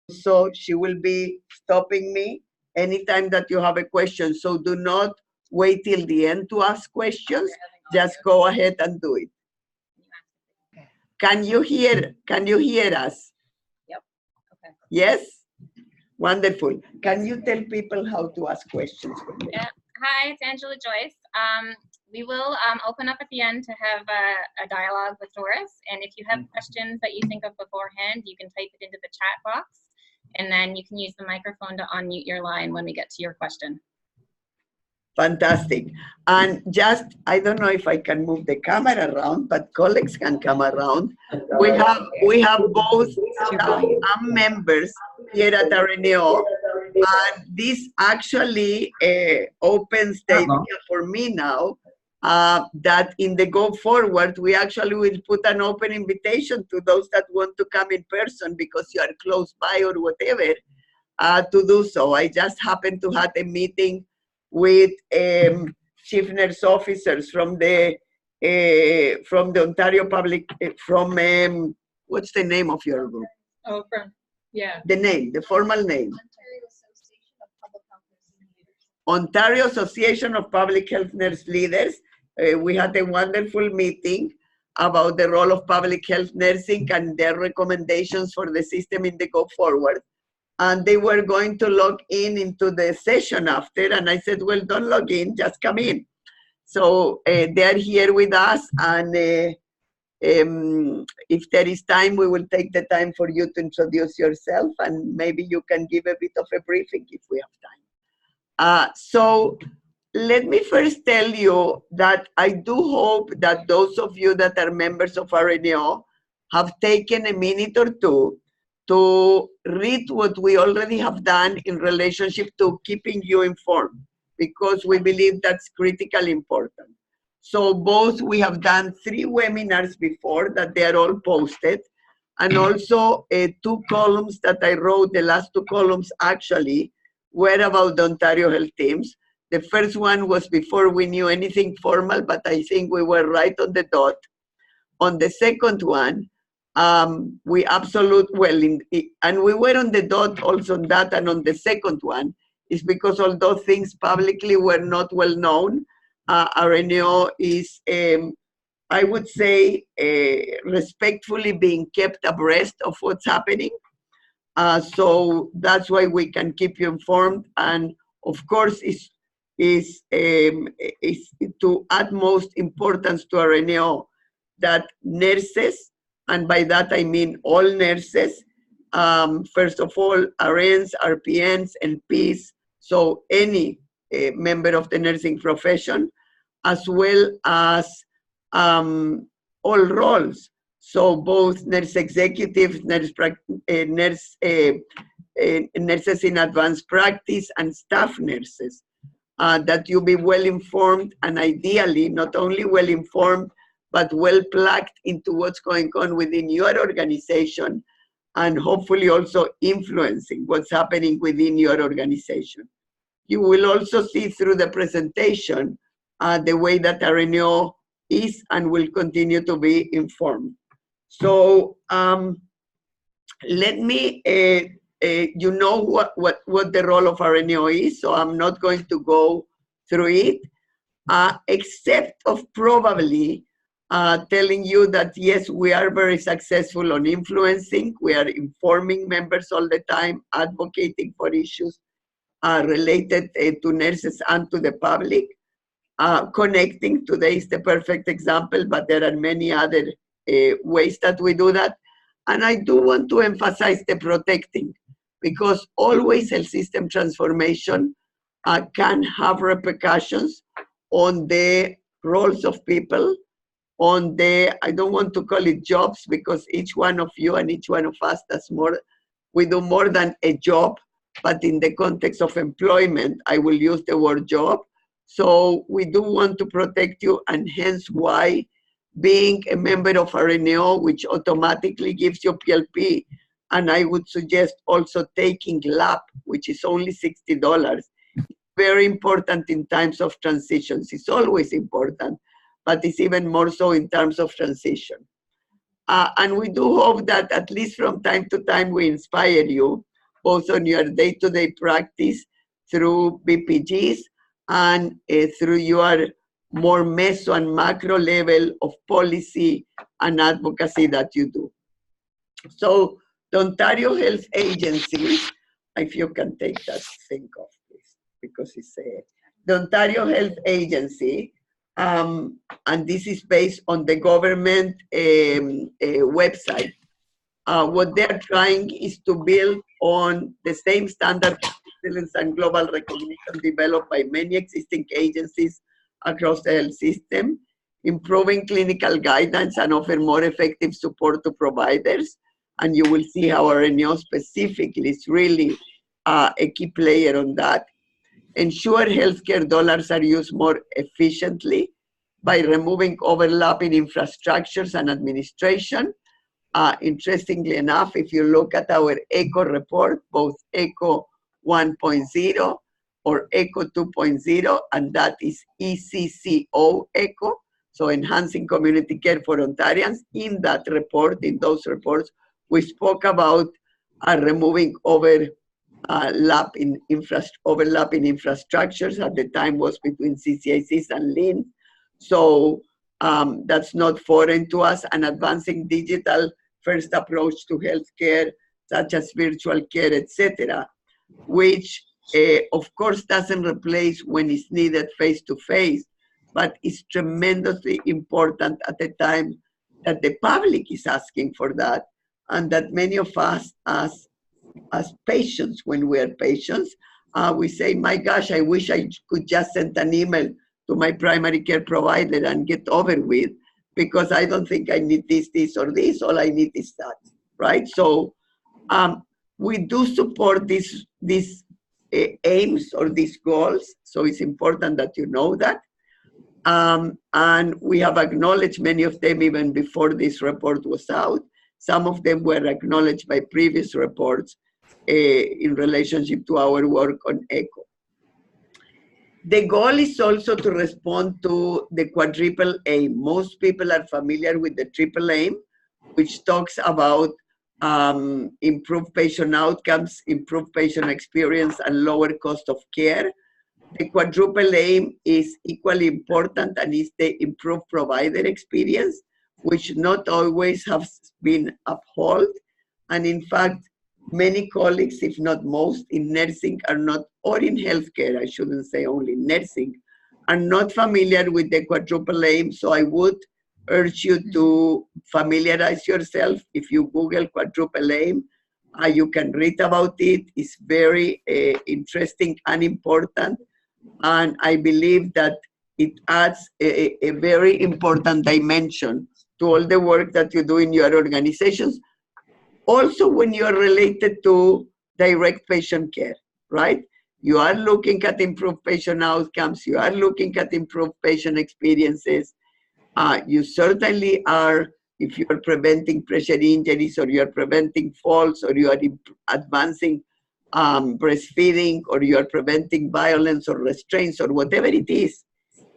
So she will be stopping me anytime that you have a question. So do not wait till the end to ask questions. Just go ahead and do it. Can you hear us? Yep. Okay. Yes? Wonderful. Can you tell people how to ask questions? Yeah. Hi, it's Angela Joyce. We will open up at the end to have a dialogue with Doris. And if you have questions that you think of beforehand, you can type it into the chat box. And then you can use the microphone to unmute your line when we get to your question. Fantastic. And just, I don't know if I can move the camera around, but colleagues can come around. We have both members here at RNO, and this actually opens the idea for me now that in the Go Forward, we actually will put an open invitation to those that want to come in person because you are close by or whatever to do so. I just happened to have a meeting with chief nurse officers from the Ontario Public, what's the name of your group? Oh, yeah. The formal name. Ontario Association of Public Health Nurse Leaders. We had a wonderful meeting about the role of public health nursing and their recommendations for the system in the Go Forward. And they were going to log in into the session after, and I said, well, don't log in, just come in. So they're here with us, and if there is time, we will take the time for you to introduce yourself, and maybe you can give a bit of a briefing if we have time. So let me first tell you that I do hope that those of you that are members of RNO have taken a minute or two to read what we already have done in relationship to keeping you informed, because we believe that's critically important. So both, we have done 3 webinars before that they are all posted, and also 2 columns that I wrote. The last 2 columns actually were about the Ontario Health Teams. The first one was before we knew anything formal, but I think we were right on the dot. On the second one, we and we were on the dot also on that, and on the second one is because although things publicly were not well known, RNO is, I would say, respectfully being kept abreast of what's happening. So that's why we can keep you informed, and of course is to utmost importance to RNO that nurses, and by that I mean all nurses, first of all, RNs, RPNs, and Ps, so any member of the nursing profession, as well as all roles. So both nurse executives, nurses in advanced practice, and staff nurses, that you be well informed, and ideally not only well informed, but well plugged into what's going on within your organization, and hopefully also influencing what's happening within your organization. You will also see through the presentation the way that RNO is and will continue to be informed. So let me, you know what the role of RNO is, so I'm not going to go through it, except of probably telling you that yes, we are very successful on influencing. We are informing members all the time, advocating for issues related to nurses and to the public. Connecting, today is the perfect example, but there are many other ways that we do that. And I do want to emphasize the protecting, because always health system transformation can have repercussions on the roles of people, on the, I don't want to call it jobs, because each one of you and each one of us does more, we do more than a job, but in the context of employment, I will use the word job. So we do want to protect you, and hence why being a member of RNO, which automatically gives you PLP, and I would suggest also taking LAP, which is only $60, very important in times of transitions. It's always important, but it's even more so in terms of transition. And we do hope that at least from time to time we inspire you. both on your day-to-day practice through BPGs and through your more meso and macro level of policy and advocacy that you do. So the Ontario Health Agency, if you can take that thing off, please, because it's the Ontario Health Agency, and this is based on the government website. What they're trying is to build on the same standard of excellence and global recognition developed by many existing agencies across the health system, improving clinical guidance and offer more effective support to providers. And you will see how RNO specifically is really a key player on that. Ensure healthcare dollars are used more efficiently by removing overlapping infrastructures and administration. Interestingly enough, if you look at our ECHO report, both ECHO 1.0 or ECHO 2.0, and that is ECCO ECHO, so Enhancing Community Care for Ontarians. In that report, in those reports, we spoke about removing overlapping infrastructures. At the time was between CCICs and LIN. So that's not foreign to us, and advancing digital first approach to healthcare, such as virtual care, etc., which of course doesn't replace when it's needed face-to-face, but is tremendously important at the time that the public is asking for that, and that many of us as patients, when we are patients, we say, my gosh, I wish I could just send an email to my primary care provider and get over with, because I don't think I need this, this, or this. All I need is that, right? So we do support these aims or these goals. So it's important that you know that. And we have acknowledged many of them even before this report was out. Some of them were acknowledged by previous reports in relationship to our work on ECHO. The goal is also to respond to the quadruple aim. Most people are familiar with the triple aim, which talks about improved patient outcomes, improved patient experience, and lower cost of care. The quadruple aim is equally important, and is the improved provider experience, which not always has been upheld. And in fact, many colleagues, if not most, in nursing are not, or in healthcare, I shouldn't say only nursing, are not familiar with the quadruple aim. So I would urge you to familiarize yourself. If you Google quadruple aim, you can read about it. It's very interesting and important. And I believe that it adds a very important dimension to all the work that you do in your organizations. Also, when you are related to direct patient care, right? You are looking at improved patient outcomes. You are looking at improved patient experiences. You certainly are, if you are preventing pressure injuries, or you are preventing falls, or you are advancing breastfeeding, or you are preventing violence or restraints, or whatever it is,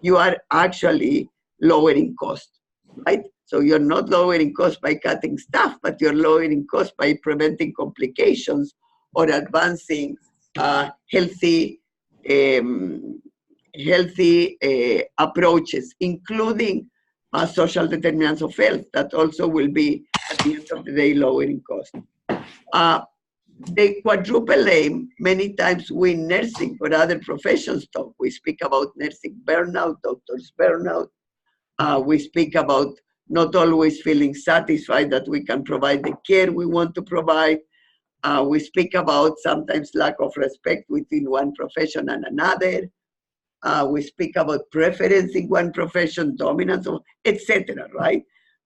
you are actually lowering cost, right? So you're not lowering cost by cutting staff, but you're lowering cost by preventing complications or advancing healthy approaches, including social determinants of health, that also will be, at the end of the day, lowering cost. The quadruple aim, many times we nursing or other professions talk. We speak about nursing burnout, doctors burnout. We speak about not always feeling satisfied that we can provide the care we want to provide. We speak about sometimes lack of respect between one profession and another. We speak about preference in one profession, dominance, etc., right?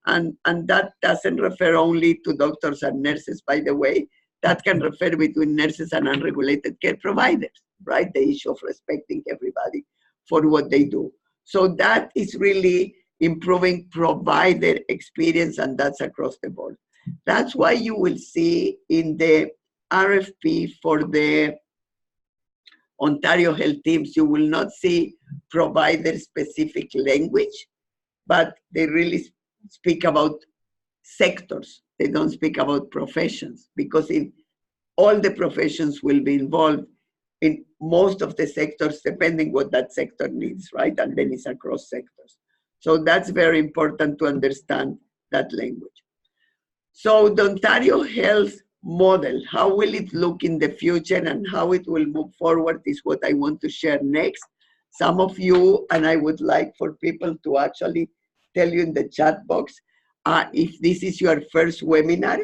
And that doesn't refer only to doctors and nurses, by the way. That can refer between nurses and unregulated care providers, right? The issue of respecting everybody for what they do. So that is really improving provider experience, and that's across the board. That's why you will see in the RFP for the Ontario Health Teams, you will not see provider-specific language, but they really speak about sectors. They don't speak about professions, because in all the professions will be involved in most of the sectors, depending what that sector needs, right? And then it's across sectors. So that's very important to understand that language. So the Ontario Health model, how will it look in the future and how it will move forward is what I want to share next. Some of you, and I would like for people to actually tell you in the chat box, if this is your first webinar,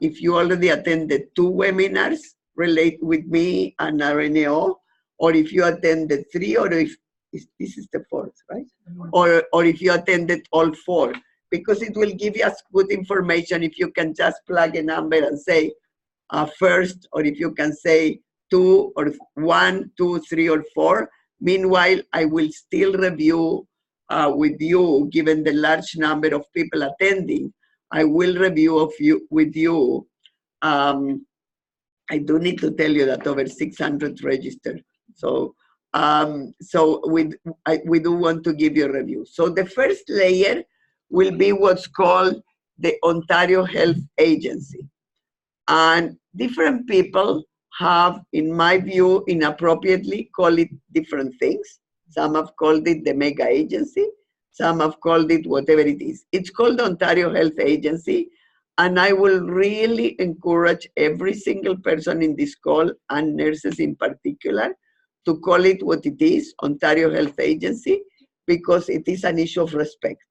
if you already attended 2 webinars relate with me and RNAO, or if you attended 3, or if this is the 4th, right? Or if you attended all 4, because it will give us good information if you can just plug a number and say first, or if you can say 2 or 1, 2, 3, or 4. Meanwhile, I will still review with you, given the large number of people attending. I will review with you. I do need to tell you that over 600 registered. So, we do want to give you a review. So the first layer will be what's called the Ontario Health Agency. And different people have, in my view, inappropriately called it different things. Some have called it the mega agency. Some have called it whatever it is. It's called the Ontario Health Agency, and I will really encourage every single person in this call, and nurses in particular, to call it what it is, Ontario Health Agency, because it is an issue of respect,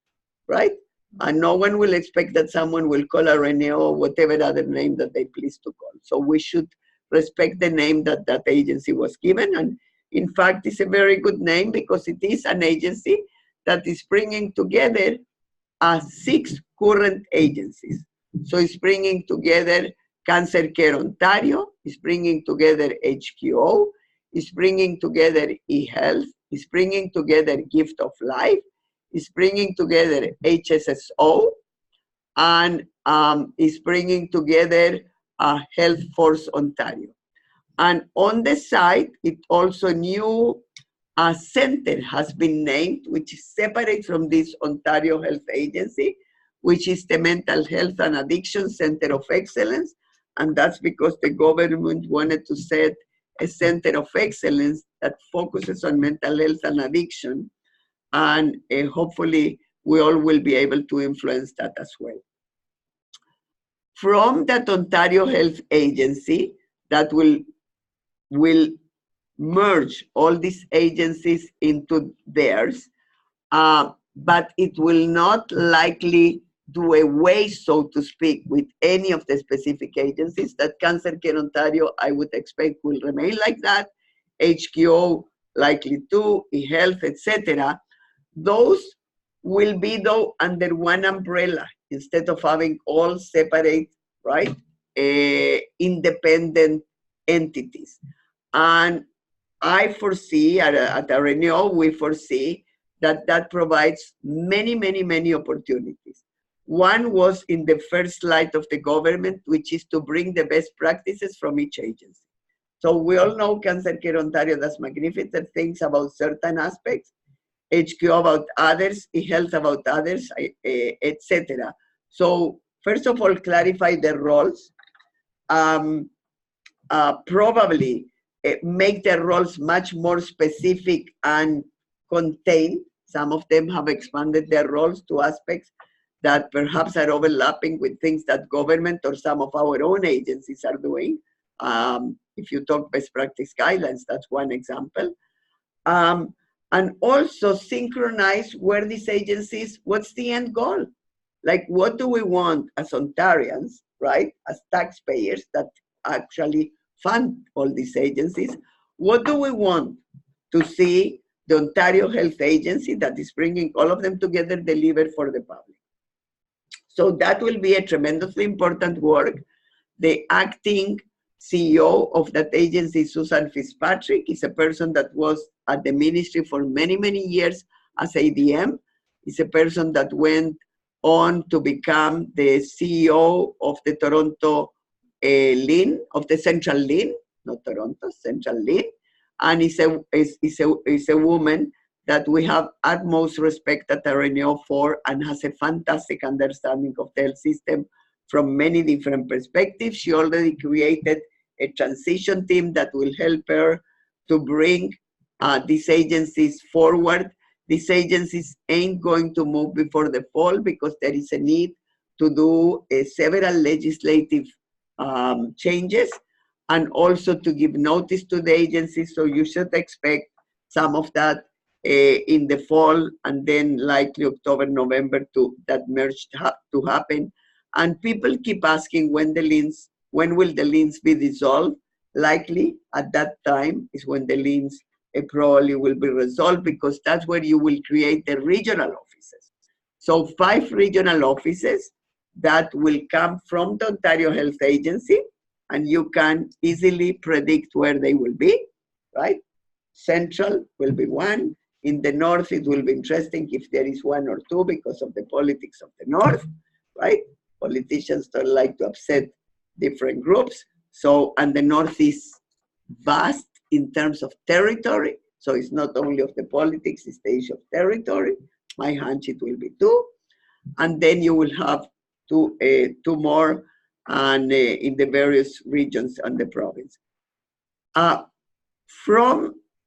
right? And no one will expect that someone will call RNAO or whatever other name that they please to call. So we should respect the name that that agency was given. And in fact, it's a very good name because it is an agency that is bringing together 6 current agencies. So it's bringing together Cancer Care Ontario, it's bringing together HQO, it's bringing together eHealth, it's bringing together Gift of Life, it's bringing together HSSO, and is bringing together Health Force Ontario. And on the side, it also new center has been named, which is separate from this Ontario Health Agency, which is the Mental Health and Addiction Center of Excellence. And that's because the government wanted to set a center of excellence that focuses on mental health and addiction. And hopefully we all will be able to influence that as well. From that Ontario Health Agency, that will merge all these agencies into theirs, but it will not likely do away, so to speak, with any of the specific agencies. That Cancer Care Ontario, I would expect, will remain like that. HQO likely too, eHealth, etc. Those will be, though, under one umbrella instead of having all separate, right, independent entities. And I foresee, at RNAO, we foresee that that provides many, many, many opportunities. One was in the first slide of the government, which is to bring the best practices from each agency. So we all know Cancer Care Ontario does magnificent things about certain aspects, HQ about others, eHealth about others, etc. So first of all, clarify their roles. Probably make their roles much more specific and contained. Some of them have expanded their roles to aspects that perhaps are overlapping with things that government or some of our own agencies are doing. If you talk best practice guidelines, that's one example. And also synchronize where these agencies, what's the end goal? Like, what do we want as Ontarians, right? As taxpayers that actually fund all these agencies. What do we want to see the Ontario Health Agency that is bringing all of them together deliver for the public? So that will be a tremendously important work. The acting CEO of that agency, Susan Fitzpatrick, is a person that was at the ministry for many, many years as ADM. Is a person that went on to become the CEO of the Toronto LHIN, of the Central LHIN, not Toronto, Central LHIN, and is a woman that we have utmost respect at RNAO for and has a fantastic understanding of the health system from many different perspectives. She already created a transition team that will help her to bring these agencies forward. These agencies ain't going to move before the fall because there is a need to do several legislative changes and also to give notice to the agencies. So you should expect some of that in the fall, and then likely October, November that merge to happen. And people keep asking when will the liens be dissolved? Likely at that time is when the liens probably will be resolved, because that's where you will create the regional offices. So 5 regional offices that will come from the Ontario Health Agency, and you can easily predict where they will be, right? Central will be one. In the north, it will be interesting if there is 1 or 2 because of the politics of the north, right? Politicians don't like to upset different groups. So, and the north is vast in terms of territory. So it's not only of the politics, it's the issue of territory. My hunch it will be 2. And then you will have 2 more and in the various regions and the province.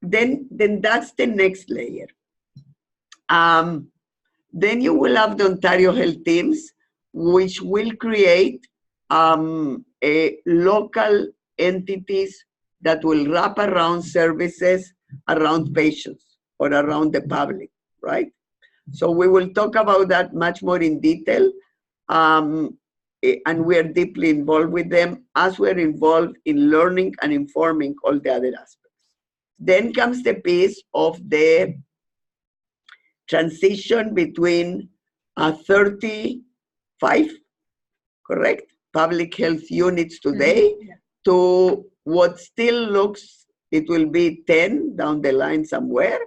Then that's the next layer. Then you will have the Ontario Health Teams, which will create local entities that will wrap around services around patients or around the public, right? So we will talk about that much more in detail. And we are deeply involved with them as we're involved in learning and informing all the other aspects. Then comes the piece of the transition between 35, correct, public health units today to what still looks, it will be 10 down the line somewhere,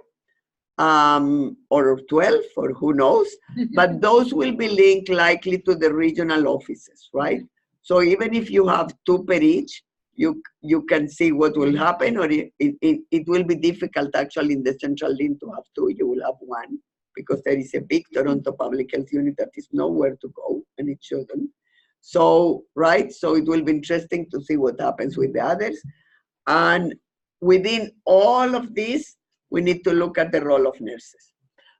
or 12, or who knows, but those will be linked likely to the regional offices, right? So even if you have 2 per each, you can see what will happen, or it will be difficult actually in the central link to have 2, you will have 1, because there is a big Toronto Public Health Unit that is nowhere to go, and it shouldn't. So, right, so it will be interesting to see what happens with the others. And within all of this, we need to look at the role of nurses.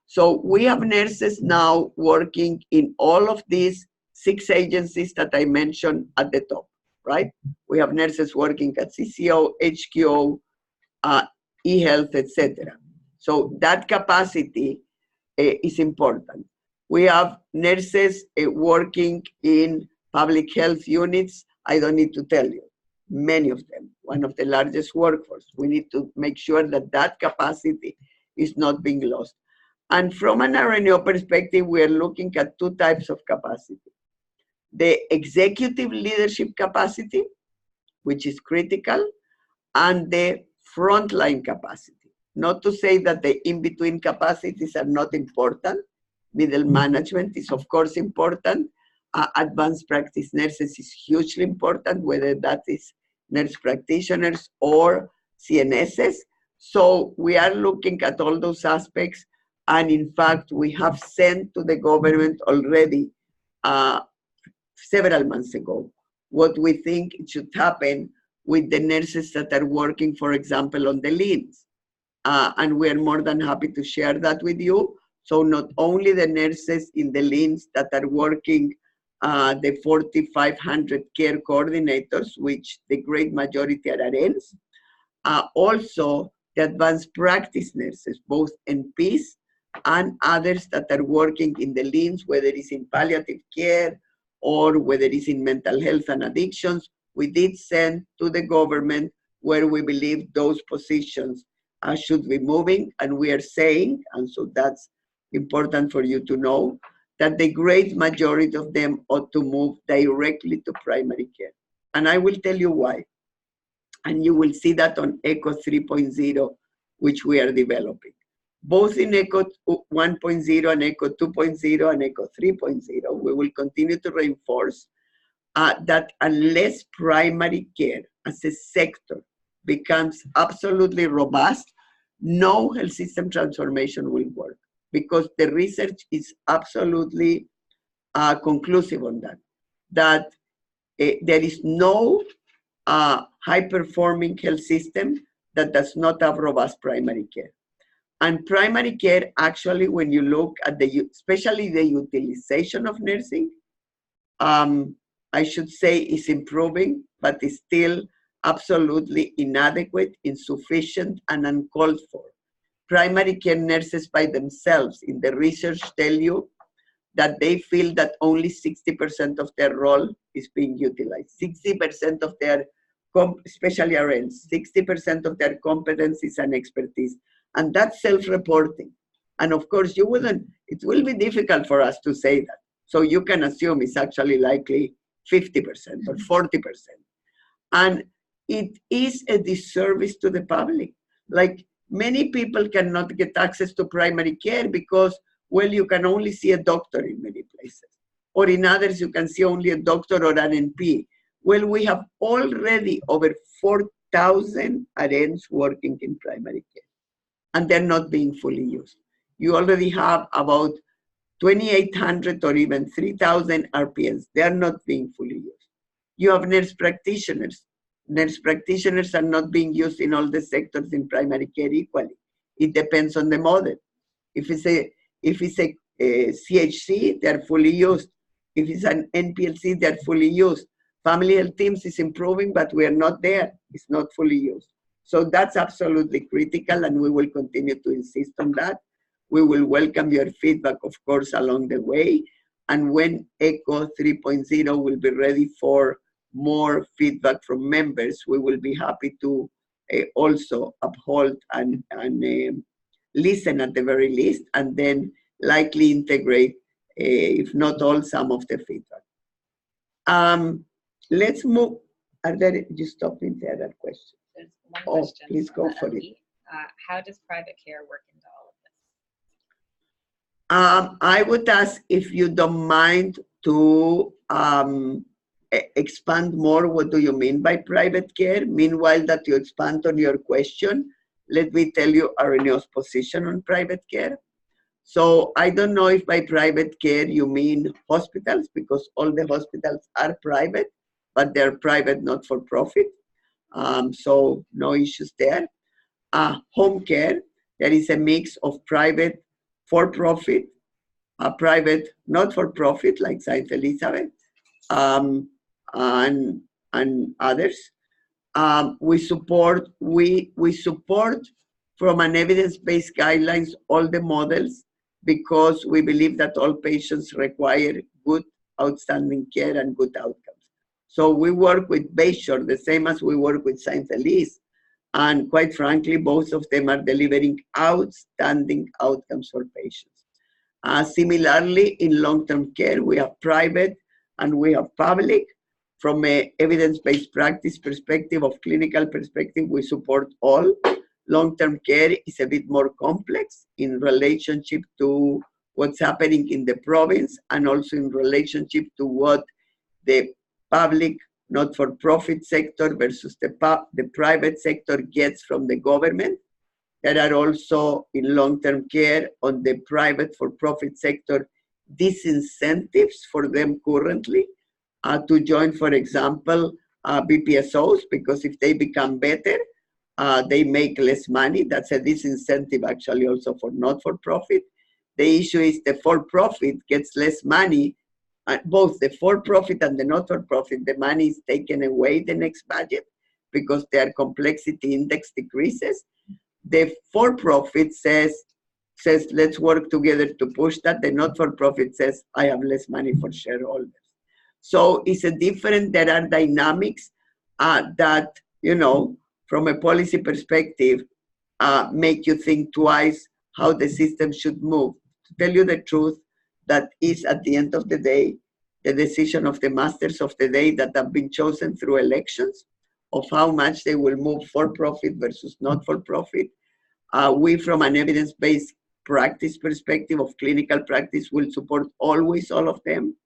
So we have nurses now working in all of these 6 agencies that I mentioned at the top, right? We have nurses working at CCO, HQO, eHealth, etc. So that capacity is important. We have nurses working in public health units. I don't need to tell you, many of them, one of the largest workforce. We need to make sure that that capacity is not being lost. And from an RNO perspective, we are looking at 2 types of capacity. The executive leadership capacity, which is critical, and the frontline capacity. Not to say that the in-between capacities are not important. Middle management is, of course, important. Advanced practice nurses is hugely important, whether that is nurse practitioners or CNSs. So we are looking at all those aspects. And in fact, we have sent to the government already several months ago what we think should happen with the nurses that are working, for example, on the liens. And we're more than happy to share that with you. So not only the nurses in the liens that are working, the 4,500 care coordinators, which the great majority are RNs, also the advanced practice nurses, both NPs and others that are working in the liens, whether it's in palliative care or whether it's in mental health and addictions. We did send to the government where we believe those positions should be moving, and we are saying, and so that's important for you to know, that the great majority of them ought to move directly to primary care. And I will tell you why. And you will see that on ECHO 3.0, which we are developing. Both in ECHO 1.0 and ECHO 2.0 and ECHO 3.0, we will continue to reinforce that unless primary care as a sector becomes absolutely robust, no health system transformation will work, because the research is absolutely conclusive on that. that there is no high-performing health system that does not have robust primary care. And primary care, actually, when you look at especially the utilization of nursing, I should say is improving, but is still absolutely inadequate, insufficient, and uncalled for. Primary care nurses by themselves in the research tell you that they feel that only 60% of their role is being utilized. 60% of their, especially RNs, 60% of their competencies and expertise. And that's self-reporting. And of course, it will be difficult for us to say that. So you can assume it's actually likely 50% or 40%. And it is a disservice to the public. Like, many people cannot get access to primary care because, well, you can only see a doctor in many places. Or in others, you can see only a doctor or an NP. Well, we have already over 4,000 RNs working in primary care, and they're not being fully used. You already have about 2,800 or even 3,000 RPNs. They are not being fully used. You have nurse practitioners. Nurse practitioners are not being used in all the sectors in primary care equally. It depends on the model. If it's a CHC, they're fully used. If it's an NPLC, they're fully used. Family health teams is improving, but we are not there. It's not fully used. So that's absolutely critical, and we will continue to insist on that. We will welcome your feedback, of course, along the way. And when ECHO 3.0 will be ready for more feedback from members, we will be happy to also uphold and listen at the very least, and then likely integrate, if not all, some of the feedback. Let's move. You stop me there, that question. There's one question. Please go for it. How does private care work into all of this? I would ask if you don't mind to expand more. What do you mean by private care? Meanwhile, that you expand on your question, let me tell you Areneo's position on private care. So I don't know if by private care you mean hospitals, because all the hospitals are private, but they're private, not for profit. So no issues there. Home care, there is a mix of private for-profit, private not-for-profit like St. Elizabeth, and others. We support from an evidence-based guidelines all the models, because we believe that all patients require good, outstanding care and good outcomes. So we work with Bayshore the same as we work with St. Elise, and quite frankly, both of them are delivering outstanding outcomes for patients. Similarly, in long-term care, we have private and we have public. From an evidence-based practice perspective, of clinical perspective, we support all. Long-term care is a bit more complex in relationship to what's happening in the province, and also in relationship to what the public not-for-profit sector versus the private sector gets from the government. There are also in long-term care on the private for-profit sector disincentives for them currently to join, for example, BPSOs, because if they become better, they make less money. That's a disincentive actually also for not-for-profit. The issue is the for-profit gets less money. Both the for-profit and the not-for-profit, the money is taken away the next budget because their complexity index decreases. The for-profit says, let's work together to push that. The not-for-profit says, I have less money for shareholders. So it's there are dynamics that, you know, from a policy perspective, make you think twice how the system should move. To tell you the truth, that is at the end of the day, the decision of the masters of the day that have been chosen through elections of how much they will move for-profit versus not-for-profit. We, from an evidence-based practice perspective of clinical practice, will support always all of them.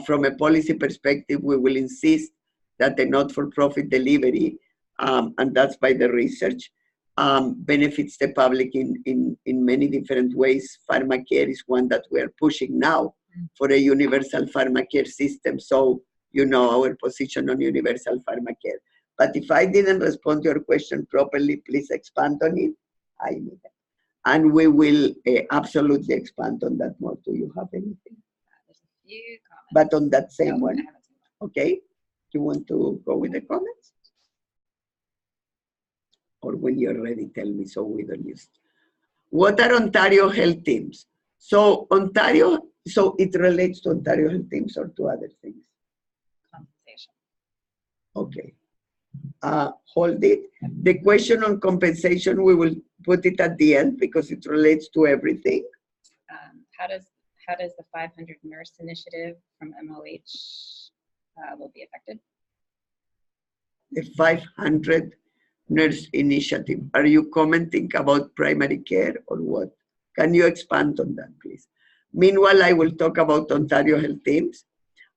From a policy perspective, we will insist that the not-for-profit delivery, and that's by the research, benefits the public in many different ways. Pharmacare is one that we're pushing now for a universal pharmacare system. So you know our position on universal pharmacare. But if I didn't respond to your question properly, please expand on it. I need it. And we will absolutely expand on that more. Do you have anything? There's a few comments. But on that same No, one? I haven't seen one. Okay. You want to go with the comments? Or when you're ready, tell me so we don't use it. What are Ontario health teams? So Ontario, so it relates to Ontario health teams or to other things? Compensation. Okay. Hold it. The question on compensation, we will put it at the end because it relates to everything. How does the 500 nurse initiative from MOH will be affected? The 500 nurse initiative. Are you commenting about primary care or what? Can you expand on that, please? Meanwhile, I will talk about Ontario health teams.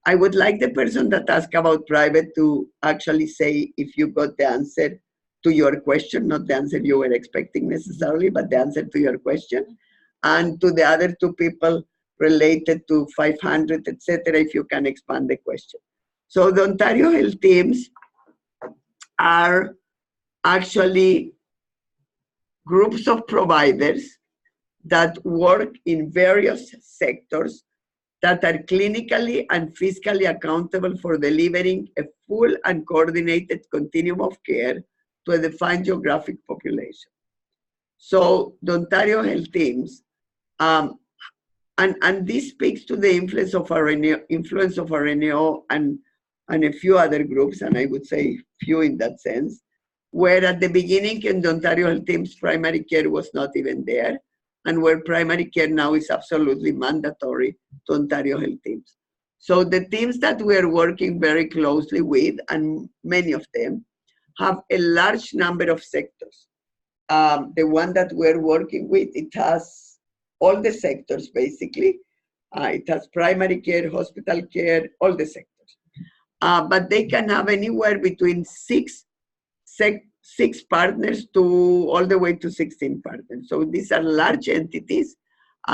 I would like the person that asked about private to actually say if you got the answer to your question, not the answer you were expecting necessarily, but the answer to your question. And to the other two people related to 500, etc., if you can expand the question. So the Ontario health teams are actually groups of providers that work in various sectors that are clinically and fiscally accountable for delivering a full and coordinated continuum of care to a defined geographic population. So the Ontario health teams, and this speaks to the influence of RNO and a few other groups, and I would say few in that sense, where at the beginning in the Ontario health teams, primary care was not even there, and where primary care now is absolutely mandatory to Ontario health teams. So the teams that we are working very closely with, and many of them, have a large number of sectors. The one that we're working with, it has all the sectors basically. It has primary care, hospital care, all the sectors. But they can have anywhere between six partners to all the way to 16 partners. So these are large entities.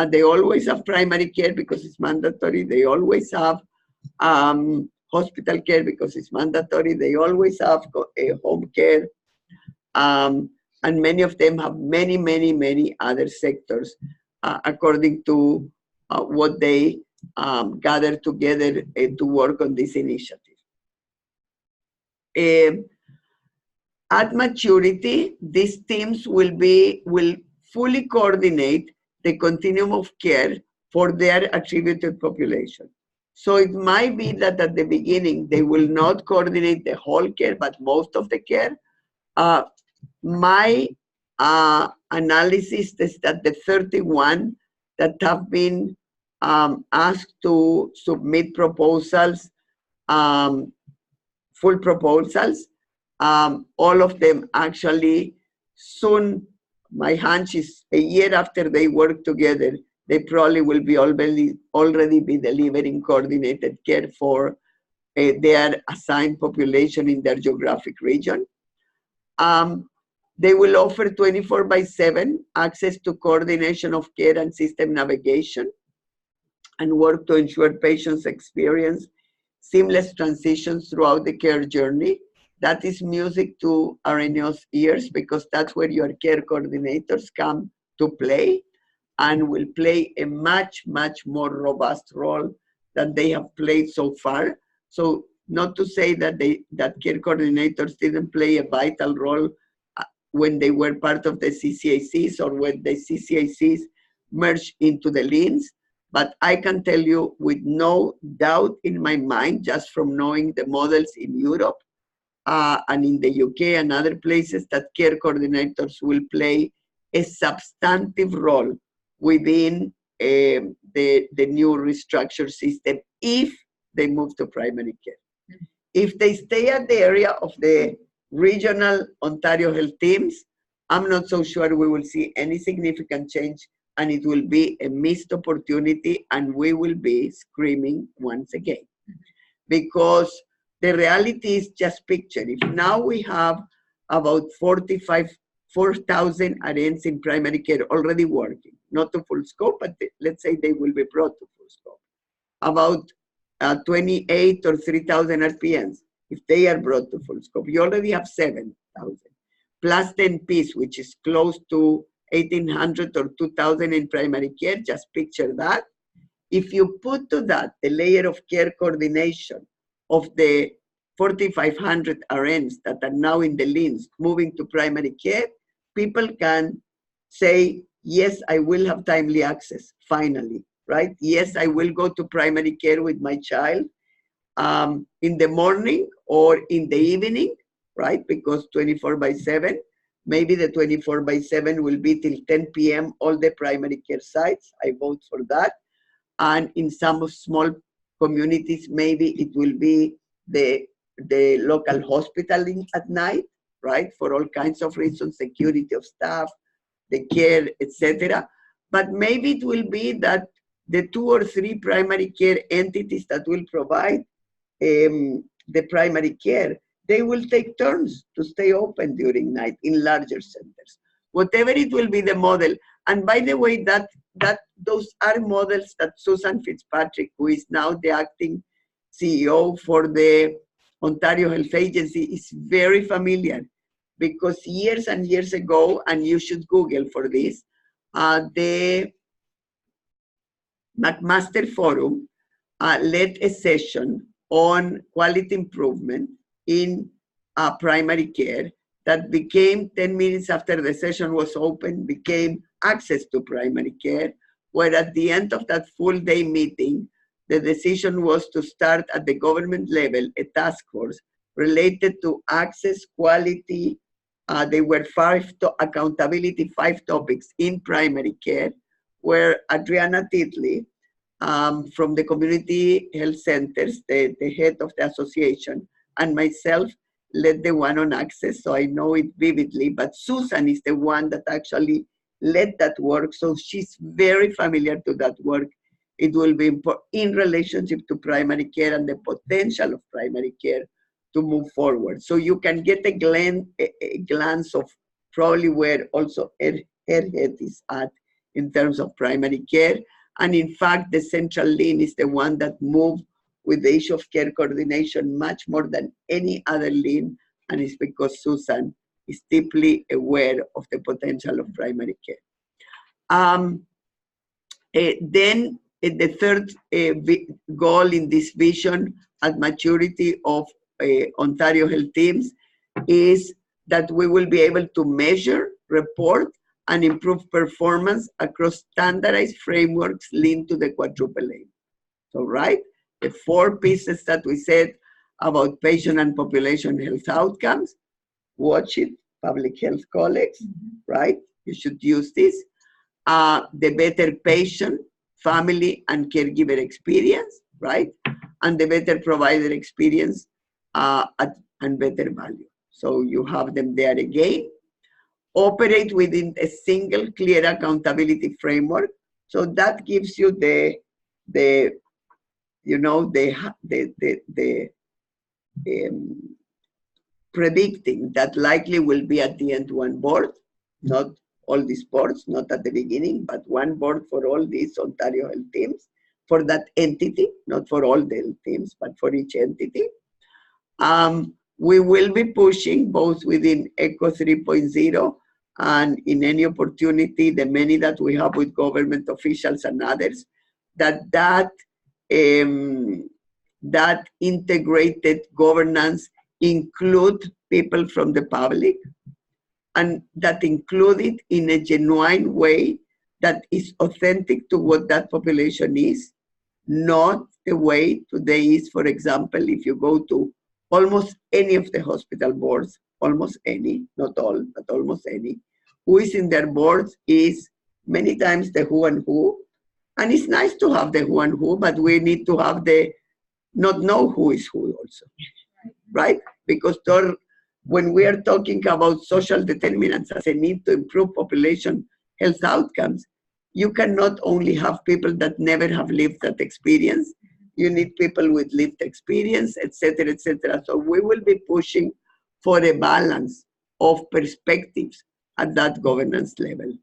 They always have primary care because it's mandatory. They always have hospital care because it's mandatory. They always have home care. And many of them have many, many, many other sectors according to what they gather together to work on this initiative. At maturity, these teams will fully coordinate the continuum of care for their attributed population. So it might be that at the beginning, they will not coordinate the whole care, but most of the care. My analysis is that the 31 that have been asked to submit proposals, full proposals, all of them actually soon, my hunch is a year after they work together, they probably will be already be delivering coordinated care for their assigned population in their geographic region. They will offer 24/7 access to coordination of care and system navigation and work to ensure patients experience seamless transitions throughout the care journey. That is music to RNO's ears because that's where your care coordinators come to play and will play a much, much more robust role than they have played so far. So not to say that care coordinators didn't play a vital role when they were part of the CCACs or when the CCACs merged into the LEANs, but I can tell you with no doubt in my mind, just from knowing the models in Europe and in the UK and other places, that care coordinators will play a substantive role within the new restructured system if they move to primary care. If they stay at the area of the regional Ontario health teams, I'm not so sure we will see any significant change, and it will be a missed opportunity, and we will be screaming once again. Because the reality is just picture. If now we have about 4,000 RNs in primary care already working, not to full scope, but let's say they will be brought to full scope. about 28 or 3,000 RPNs. If they are brought to full scope, you already have 7,000. Plus 10 Ps, which is close to 1,800 or 2,000 in primary care, just picture that. If you put to that the layer of care coordination of the 4,500 RNs that are now in the LINs moving to primary care, people can say, yes, I will have timely access, finally, right? Yes, I will go to primary care with my child in the morning or in the evening, right? Because 24/7, maybe the 24/7 will be till 10 p.m. all the primary care sites. I vote for that. And in some small communities, maybe it will be the local hospital at night, right? For all kinds of reasons, security of staff, the care, etc. But maybe it will be that the 2 or 3 primary care entities that will provide the primary care, they will take turns to stay open during night in larger centers. Whatever it will be the model. And by the way, those are models that Susan Fitzpatrick, who is now the acting CEO for the Ontario Health Agency, is very familiar, because years and years ago, and you should Google for this, the McMaster Forum led a session on quality improvement in primary care that became, 10 minutes after the session was open, became access to primary care, where at the end of that full day meeting, the decision was to start at the government level a task force related to access, quality. There were 5 accountability, 5 topics in primary care, where Adriana Titley, from the community health centers, the head of the association, and myself led the one on access, so I know it vividly, but Susan is the one that actually led that work, so she's very familiar to that work. It will be in relationship to primary care and the potential of primary care to move forward. So you can get a glance of probably where also her head is at in terms of primary care. And in fact, the central lean is the one that moved with the issue of care coordination much more than any other lean, and it's because Susan is deeply aware of the potential of primary care. Then the third goal in this vision at maturity of Ontario Health Teams is that we will be able to measure, report, and improve performance across standardized frameworks linked to the Quadruple Aim. So, right, the 4 pieces that we said about patient and population health outcomes, watch it, public health colleagues, right? You should use this. The better patient, family, and caregiver experience, right? And the better provider experience and better value. So you have them there again. Operate within a single clear accountability framework. So that gives you predicting that likely will be at the end one board, not all these boards, not at the beginning, but one board for all these Ontario Health Teams, for that entity, not for all the health teams, but for each entity. We will be pushing both within ECHO 3.0 and in any opportunity, the many that we have with government officials and others, that integrated governance include people from the public, and that include it in a genuine way that is authentic to what that population is, not the way today is. For example, if you go to almost any of the hospital boards, almost any, not all, but almost any, who is in their boards is many times the who and who. And it's nice to have the who and who, but we need to have the not know who is who also, right? Because when we are talking about social determinants as a need to improve population health outcomes, you cannot only have people that never have lived that experience. You need people with lived experience, etc., etc. So we will be pushing for a balance of perspectives at that governance level.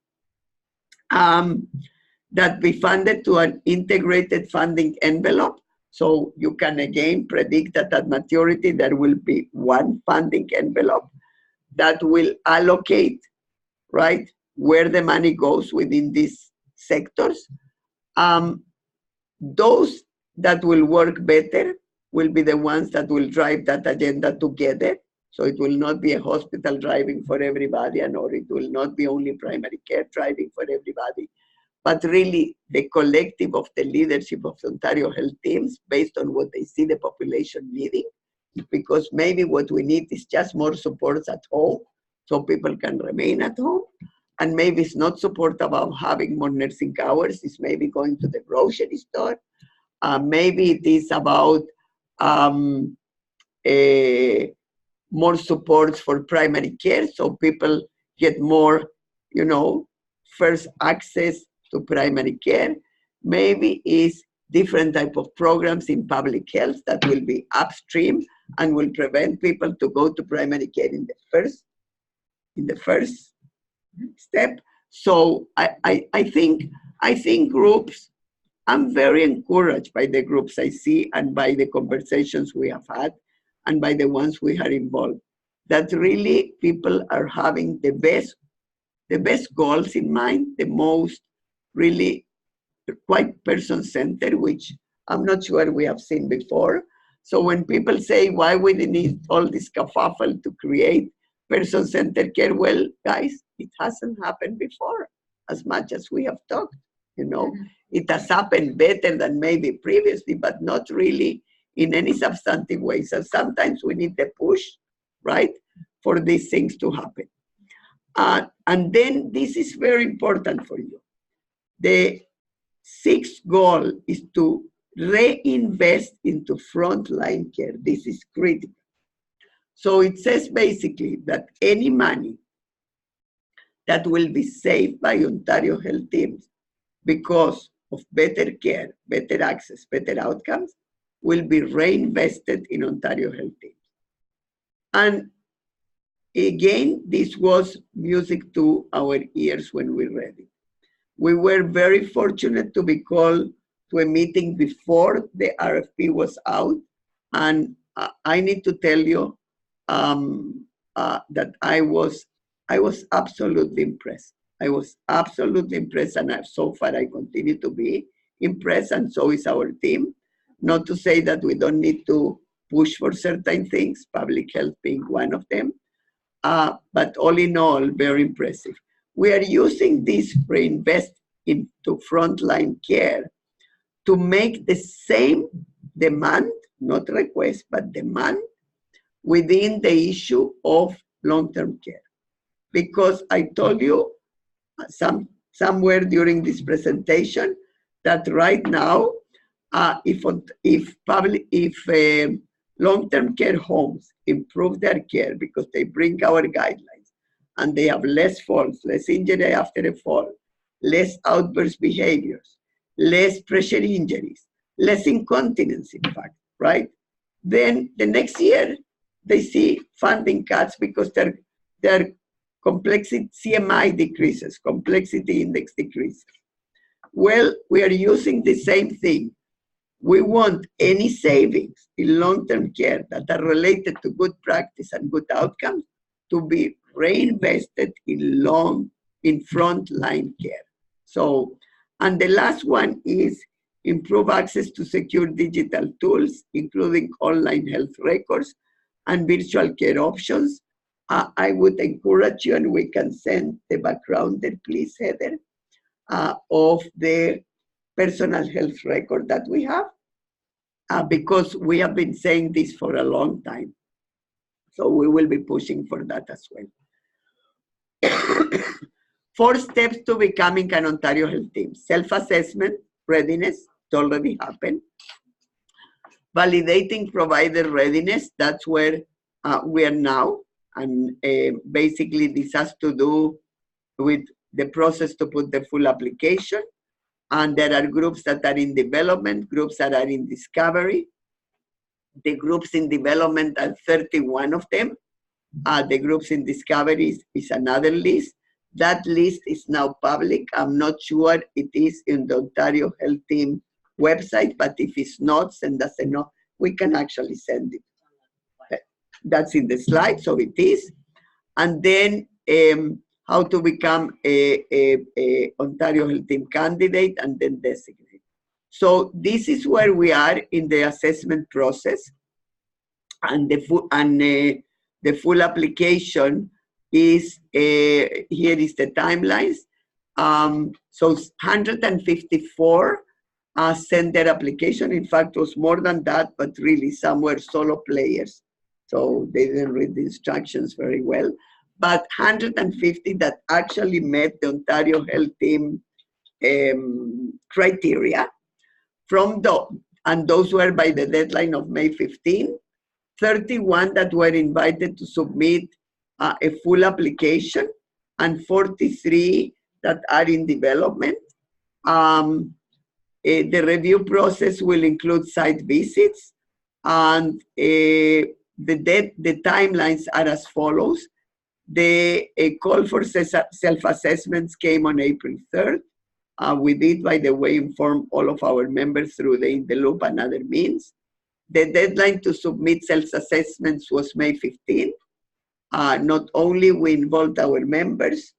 that be funded to an integrated funding envelope. So you can again predict that at maturity there will be one funding envelope that will allocate, right, where the money goes within these sectors. Those that will work better will be the ones that will drive that agenda together. So it will not be a hospital driving for everybody, and or it will not be only primary care driving for everybody, but really the collective of the leadership of the Ontario health teams based on what they see the population needing. Because maybe what we need is just more supports at home so people can remain at home. And maybe it's not support about having more nursing hours, it's maybe going to the grocery store. Maybe it is about more supports for primary care so people get more, you know, first access to primary care. Maybe is different type of programs in public health that will be upstream and will prevent people to go to primary care in the first step. So I think groups, I'm very encouraged by the groups I see and by the conversations we have had and by the ones we are involved, that really people are having the best goals in mind, the most really quite person-centered, which I'm not sure we have seen before. So when people say, why we need all this kerfuffle to create person-centered care, well, guys, it hasn't happened before as much as we have talked, you know. It has happened better than maybe previously, but not really in any substantive way. So sometimes we need the push, right, for these things to happen. And then this is very important for you. The sixth goal is to reinvest into frontline care. This is critical. So it says basically that any money that will be saved by Ontario health teams because of better care, better access, better outcomes, will be reinvested in Ontario health teams. And again, this was music to our ears when we read it. We were very fortunate to be called to a meeting before the RFP was out. And I need to tell you that I was absolutely impressed. I was absolutely impressed, and so far I continue to be impressed, and so is our team. Not to say that we don't need to push for certain things, public health being one of them, but all in all, very impressive. We are using this reinvest into frontline care to make the same demand, not request, but demand within the issue of long-term care. Because I told you somewhere during this presentation that right now, if long-term care homes improve their care because they bring our guidelines and they have less falls, less injury after a fall, less outburst behaviors, less pressure injuries, less incontinence, in fact, right? Then the next year, they see funding cuts because their complexity, CMI decreases, complexity index decreases. Well, we are using the same thing. We want any savings in long-term care that are related to good practice and good outcomes to be reinvested in frontline care. So, and the last one is improve access to secure digital tools, including online health records and virtual care options. I would encourage you, and we can send the background there, please, Heather, of the personal health record that we have, because we have been saying this for a long time. So we will be pushing for that as well. 4 steps to becoming an Ontario health team. Self-assessment, readiness, it already happened. Validating provider readiness, that's where we are now. And basically this has to do with the process to put the full application. And there are groups that are in development, groups that are in discovery. The groups in development are 31 of them. The groups in discovery is another list. That list is now public. I'm not sure it is in the Ontario Health Team website, but if it's not, send us a note. We can actually send it. That's in the slide, so it is. And then how to become a Ontario Health Team candidate and then designate. So this is where we are in the assessment process, and the full application is here is the timelines. So 154 sent their application. In fact, it was more than that, but really some were solo players, so they didn't read the instructions very well. But 150 that actually met the Ontario Health Team criteria and those were by the deadline of May 15. 31 that were invited to submit a full application, and 43 that are in development. The review process will include site visits, and the timelines are as follows. The call for self-assessments came on April 3rd. We did, by the way, inform all of our members through the In the Loop and other means. The deadline to submit self-assessments was May 15th. Not only we involved our members,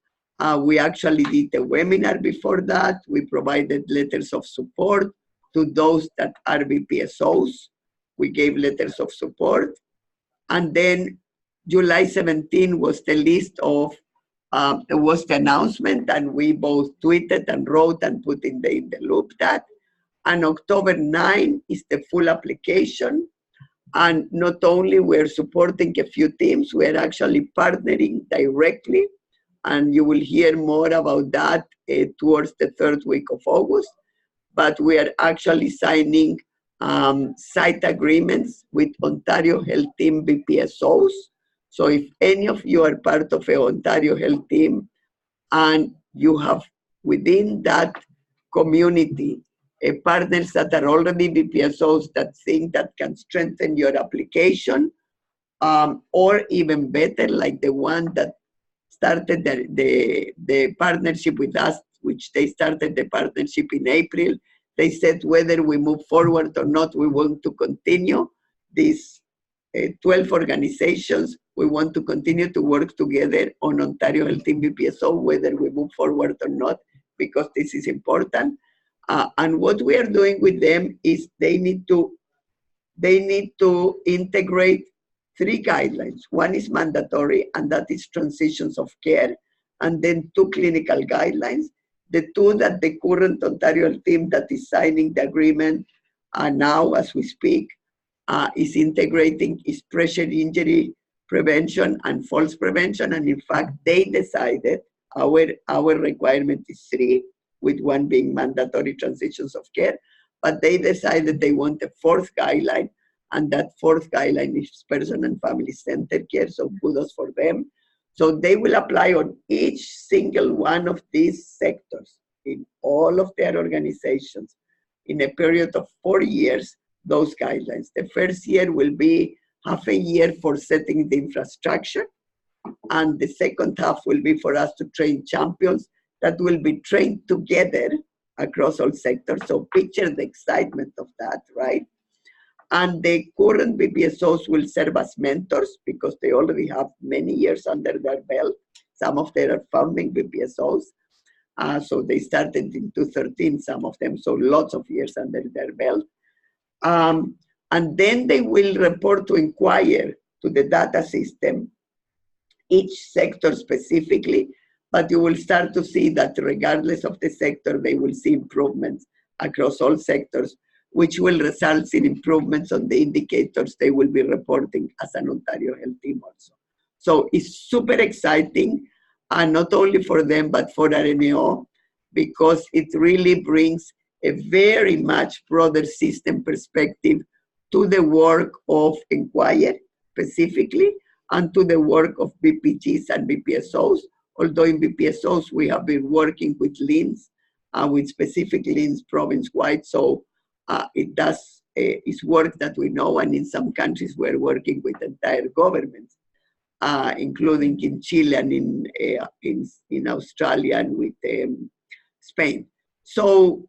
we actually did a webinar before that. We provided letters of support to those that are BPSOs. We gave letters of support. And then July 17 was the list of, was the announcement, and we both tweeted and wrote and put in the loop that. And October 9 is the full application. And not only we're supporting a few teams, we're actually partnering directly. And you will hear more about that towards the third week of August. But we are actually signing site agreements with Ontario Health Team BPSOs. So if any of you are part of an Ontario Health Team and you have within that community partners that are already BPSOs that think that can strengthen your application, or even better, like the one that started the partnership with us, which they started the partnership in April. They said whether we move forward or not, we want to continue. These 12 organizations, we want to continue to work together on Ontario Health Team BPSO, whether we move forward or not, because this is important. And what we are doing with them is they need to integrate 3 guidelines. One is mandatory, and that is transitions of care, and then 2 clinical guidelines. The 2 that the current Ontario team that is signing the agreement now as we speak is integrating is pressure injury prevention and falls prevention. And in fact, they decided our requirement is 3, with 1 being mandatory transitions of care, but they decided they want a 4th guideline, and that 4th guideline is person and family-centered care, so kudos for them. So they will apply on each single one of these sectors in all of their organizations in a period of 4 years, those guidelines. The first year will be half a year for setting the infrastructure, and the second half will be for us to train champions that will be trained together across all sectors. So picture the excitement of that, right? And the current BPSOs will serve as mentors because they already have many years under their belt. Some of them are founding BPSOs. So they started in 2013, some of them, so lots of years under their belt. And then they will report to Inquire, to the data system, each sector specifically, but you will start to see that regardless of the sector, they will see improvements across all sectors, which will result in improvements on the indicators they will be reporting as an Ontario Health Team also. So it's super exciting, and not only for them, but for RNAO, because it really brings a very much broader system perspective to the work of Inquire specifically, and to the work of BPGs and BPSOs. Although in BPSOs, we have been working with LINs, with specific LINs province-wide, so it's work that we know, and in some countries we're working with entire governments. including in Chile and in Australia and with Spain. So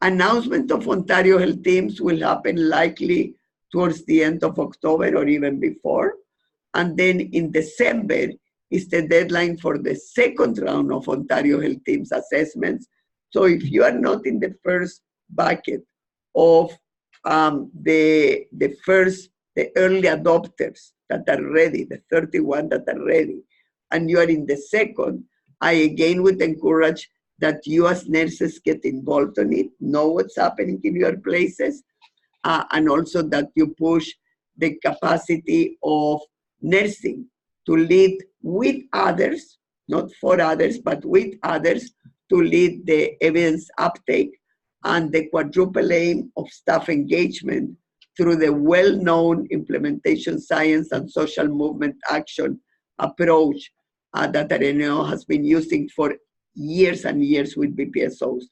announcement of Ontario Health Teams will happen likely towards the end of October or even before. And then in December is the deadline for the second round of Ontario Health Teams assessments. So if you are not in the first bucket of the early adopters that are ready, the 31 that are ready, and you are in the second, I again would encourage that you as nurses get involved in it, know what's happening in your places, and also that you push the capacity of nursing to lead with others, not for others, but with others, to lead the evidence uptake and the quadruple aim of staff engagement through the well-known implementation science and social movement action approach that RNO has been using for years and years with BPSOs.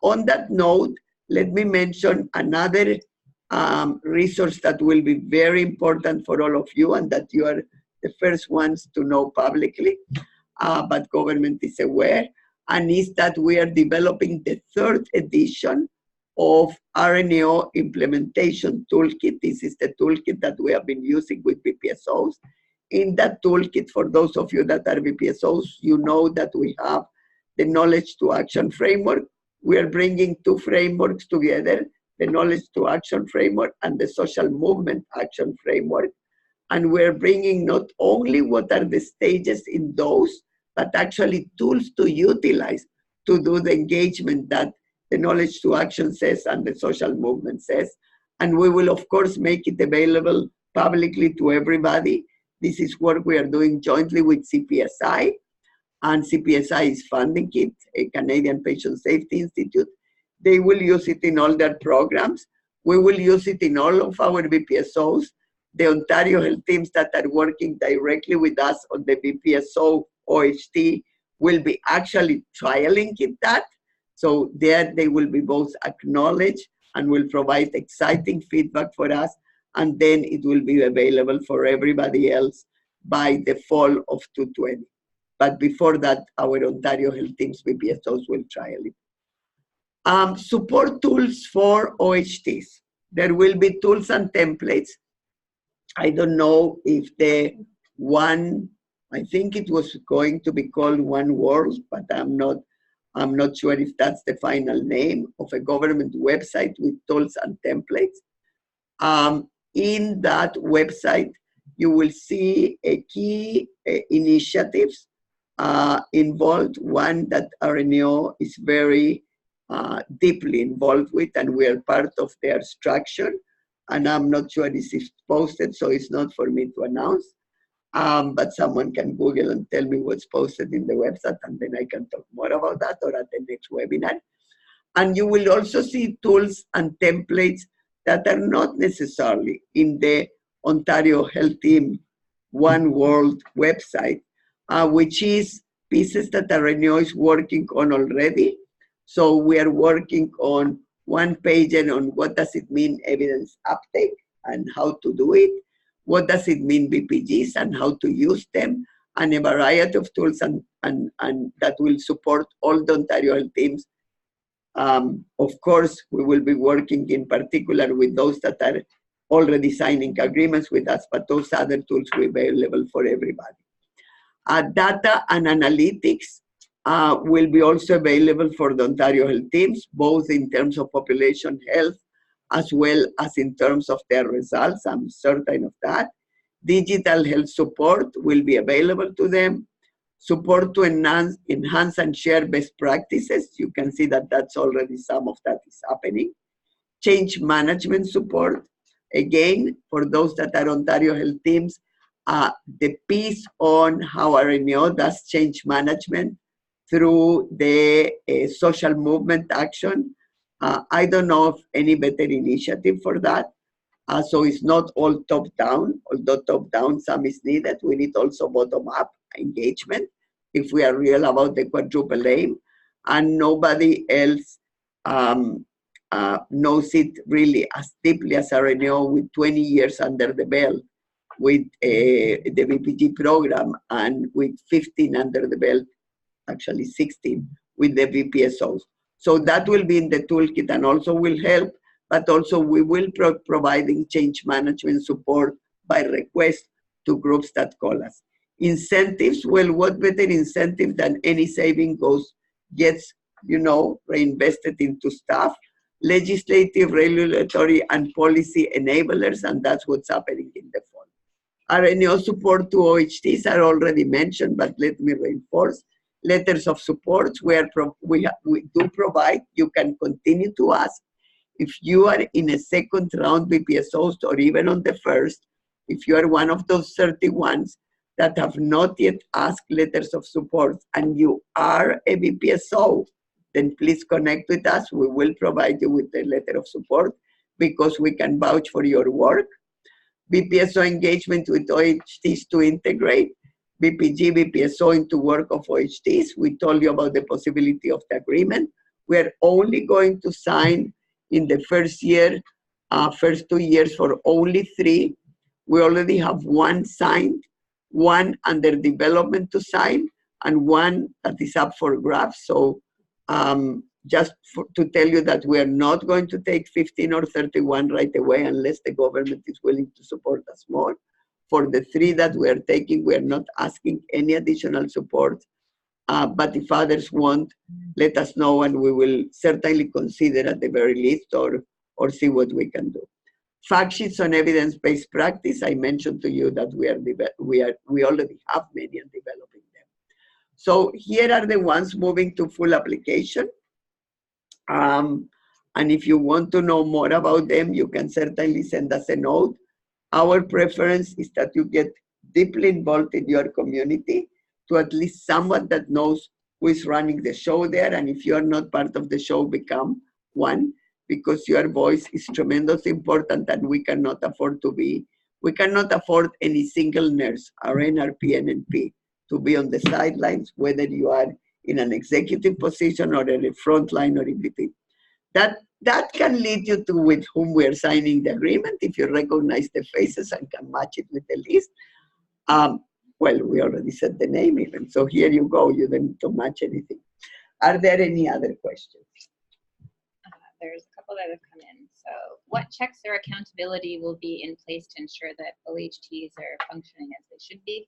On that note, let me mention another resource that will be very important for all of you and that you are the first ones to know publicly, but government is aware, and is that we are developing the third edition of RNO implementation toolkit. This is the toolkit that we have been using with BPSOs. In that toolkit, for those of you that are BPSOs, you know that we have the knowledge to action framework. We are bringing two frameworks together, the knowledge to action framework and the social movement action framework. And we're bringing not only what are the stages in those, but actually tools to utilize to do the engagement that the knowledge to action says and the social movement says. And we will, of course, make it available publicly to everybody. This is work we are doing jointly with CPSI, and CPSI is funding it, a Canadian Patient Safety Institute. They will use it in all their programs. We will use it in all of our BPSOs. The Ontario Health Teams that are working directly with us on the BPSO OHT will be actually trialing that. So there they will be both acknowledged and will provide exciting feedback for us. And then it will be available for everybody else by the fall of 2020. But before that, our Ontario Health Teams BPSOs will trial it. Support tools for OHTs. There will be tools and templates. I don't know if the one, I think it was going to be called One World, but I'm not sure if that's the final name of a government website with tools and templates. In that website, you will see a key initiatives involved, one that RNO is very deeply involved with, and we are part of their structure. And I'm not sure this is posted, so it's not for me to announce. But someone can Google and tell me what's posted in the website, and then I can talk more about that or at the next webinar. And you will also see tools and templates that are not necessarily in the Ontario Health Team One World website, which is pieces that RNO is working on already. So we are working on one page and on what does it mean evidence uptake and how to do it. What does it mean BPGs and how to use them, and a variety of tools and that will support all the Ontario Health Teams. Of course, we will be working in particular with those that are already signing agreements with us, but those other tools will be available for everybody. Data and analytics will be also available for the Ontario Health Teams, both in terms of population health as well as in terms of their results. I'm certain of that. Digital health support will be available to them. Support to enhance and share best practices. You can see that that's already some of that is happening. Change management support. Again, for those that are Ontario Health Teams, the piece on how RNO does change management through the social movement action. I don't know of any better initiative for that. So it's not all top-down, although top-down some is needed. We need also bottom-up engagement if we are real about the quadruple aim. And nobody else knows it really as deeply as RNO with 20 years under the belt with the BPG program and with 15 under the belt, actually 16, with the VPSOs. So that will be in the toolkit and also will help, but also we will providing change management support by request to groups that call us. Incentives, well, what better incentive than any saving gets, reinvested into staff, legislative, regulatory, and policy enablers, and that's what's happening in the fall. RNO support to OHTs are already mentioned, but let me reinforce. Letters of support, we do provide. You can continue to ask. If you are in a second round BPSOs or even on the first, if you are one of those 31s that have not yet asked letters of support and you are a BPSO, then please connect with us. We will provide you with a letter of support because we can vouch for your work. BPSO engagement with OHTs to integrate. BPG, BPSO into work of OHTs. We told you about the possibility of the agreement. We're only going to sign in the first 2 years for only 3. We already have 1 signed, 1 under development to sign, and 1 that is up for grabs. So to tell you that we are not going to take 15 or 31 right away unless the government is willing to support us more. For the 3 that we are taking, we are not asking any additional support. But if others want, let us know and we will certainly consider at the very least or see what we can do. Fact sheets on evidence-based practice, I mentioned to you that we already have many and developing them. So here are the ones moving to full application. And if you want to know more about them, you can certainly send us a note. Our preference is that you get deeply involved in your community to at least someone that knows who is running the show there. And if you are not part of the show, become one, because your voice is tremendously important and we cannot afford any single nurse, RN, RP, NNP, to be on the sidelines, whether you are in an executive position or in a front line or in between. That can lead you to with whom we are signing the agreement if you recognize the faces and can match it with the list. Well, we already said the name even, so here you go. You don't need to match anything. Are there any other questions? There's a couple that have come in. So what checks or accountability will be in place to ensure that OHTs are functioning as they should be?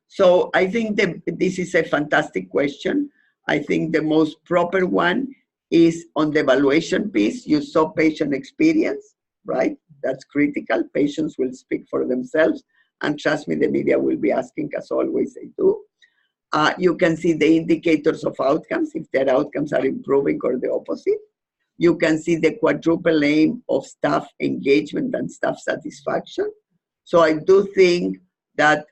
So I think this is a fantastic question. I think the most proper one is on the evaluation piece. You saw patient experience, right? That's critical. Patients will speak for themselves. And trust me, the media will be asking, as always they do. You can see the indicators of outcomes, if their outcomes are improving or the opposite. You can see the quadruple aim of staff engagement and staff satisfaction. So I do think that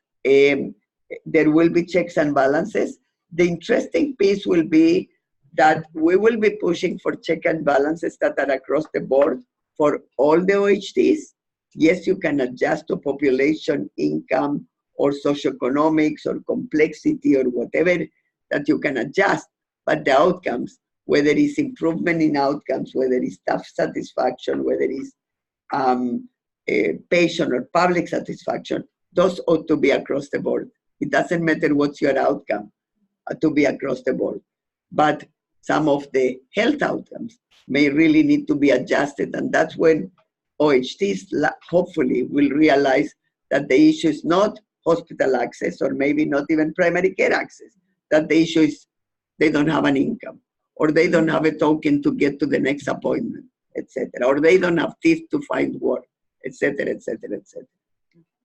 there will be checks and balances. The interesting piece will be that we will be pushing for check and balances that are across the board for all the OHTs. Yes, you can adjust to population, income, or socioeconomics, or complexity, or whatever that you can adjust, but the outcomes, whether it's improvement in outcomes, whether it's staff satisfaction, whether it's patient or public satisfaction, those ought to be across the board. It doesn't matter what's your outcome, to be across the board. But some of the health outcomes may really need to be adjusted, and that's when OHTs hopefully will realize that the issue is not hospital access or maybe not even primary care access, that the issue is they don't have an income, or they don't have a token to get to the next appointment, etc., or they don't have teeth to find work, etc., etc., etc.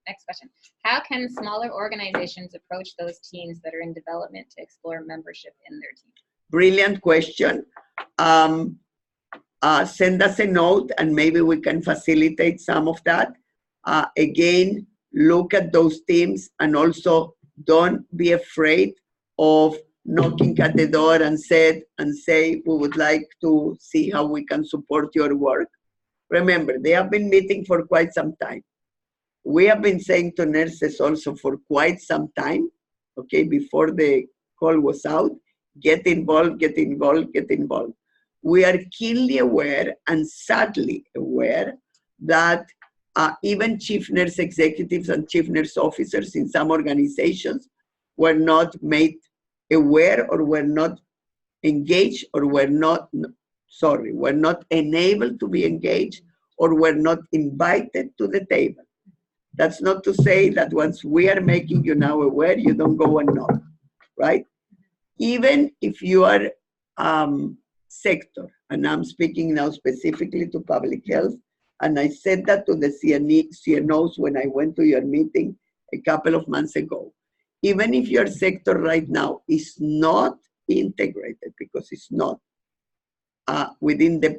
Next question. How can smaller organizations approach those teams that are in development to explore membership in their team? Brilliant question. Send us a note and maybe we can facilitate some of that. Again, look at those teams and also don't be afraid of knocking at the door and say, we would like to see how we can support your work. Remember, they have been meeting for quite some time. We have been saying to nurses also for quite some time, okay, before the call was out, get involved, get involved, get involved. We are keenly aware and sadly aware that Even chief nurse executives and chief nurse officers in some organizations were not made aware or were not engaged or were not enabled to be engaged or were not invited to the table. That's not to say that once we are making you now aware, you don't go and knock, right? Even if you are sector, and I'm speaking now specifically to public health, and I said that to the CNOs when I went to your meeting a couple of months ago. Even if your sector right now is not integrated, because it's not within the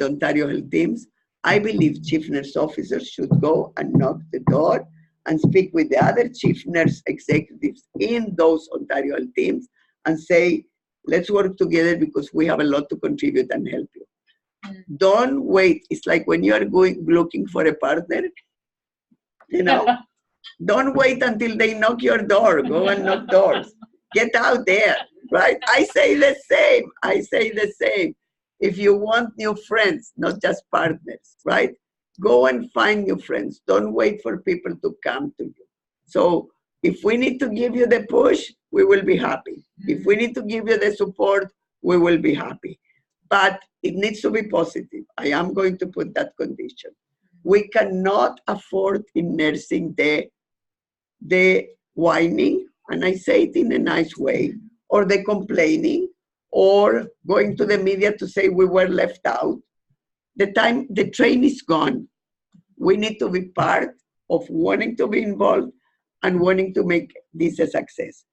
Ontario Health Teams, I believe chief nurse officers should go and knock the door and speak with the other chief nurse executives in those Ontario Health Teams and say, let's work together because we have a lot to contribute and help you. Don't wait. It's like when you are looking for a partner, you know, don't wait until they knock your door. Go and knock doors. Get out there, right? I say the same. I say the same. If you want new friends, not just partners, right? Go and find new friends. Don't wait for people to come to you. So if we need to give you the push, we will be happy. If we need to give you the support, we will be happy. But it needs to be positive. I am going to put that condition. We cannot afford in nursing the whining, and I say it in a nice way, or the complaining, or going to the media to say we were left out. The train is gone. We need to be part of wanting to be involved and wanting to make this a success.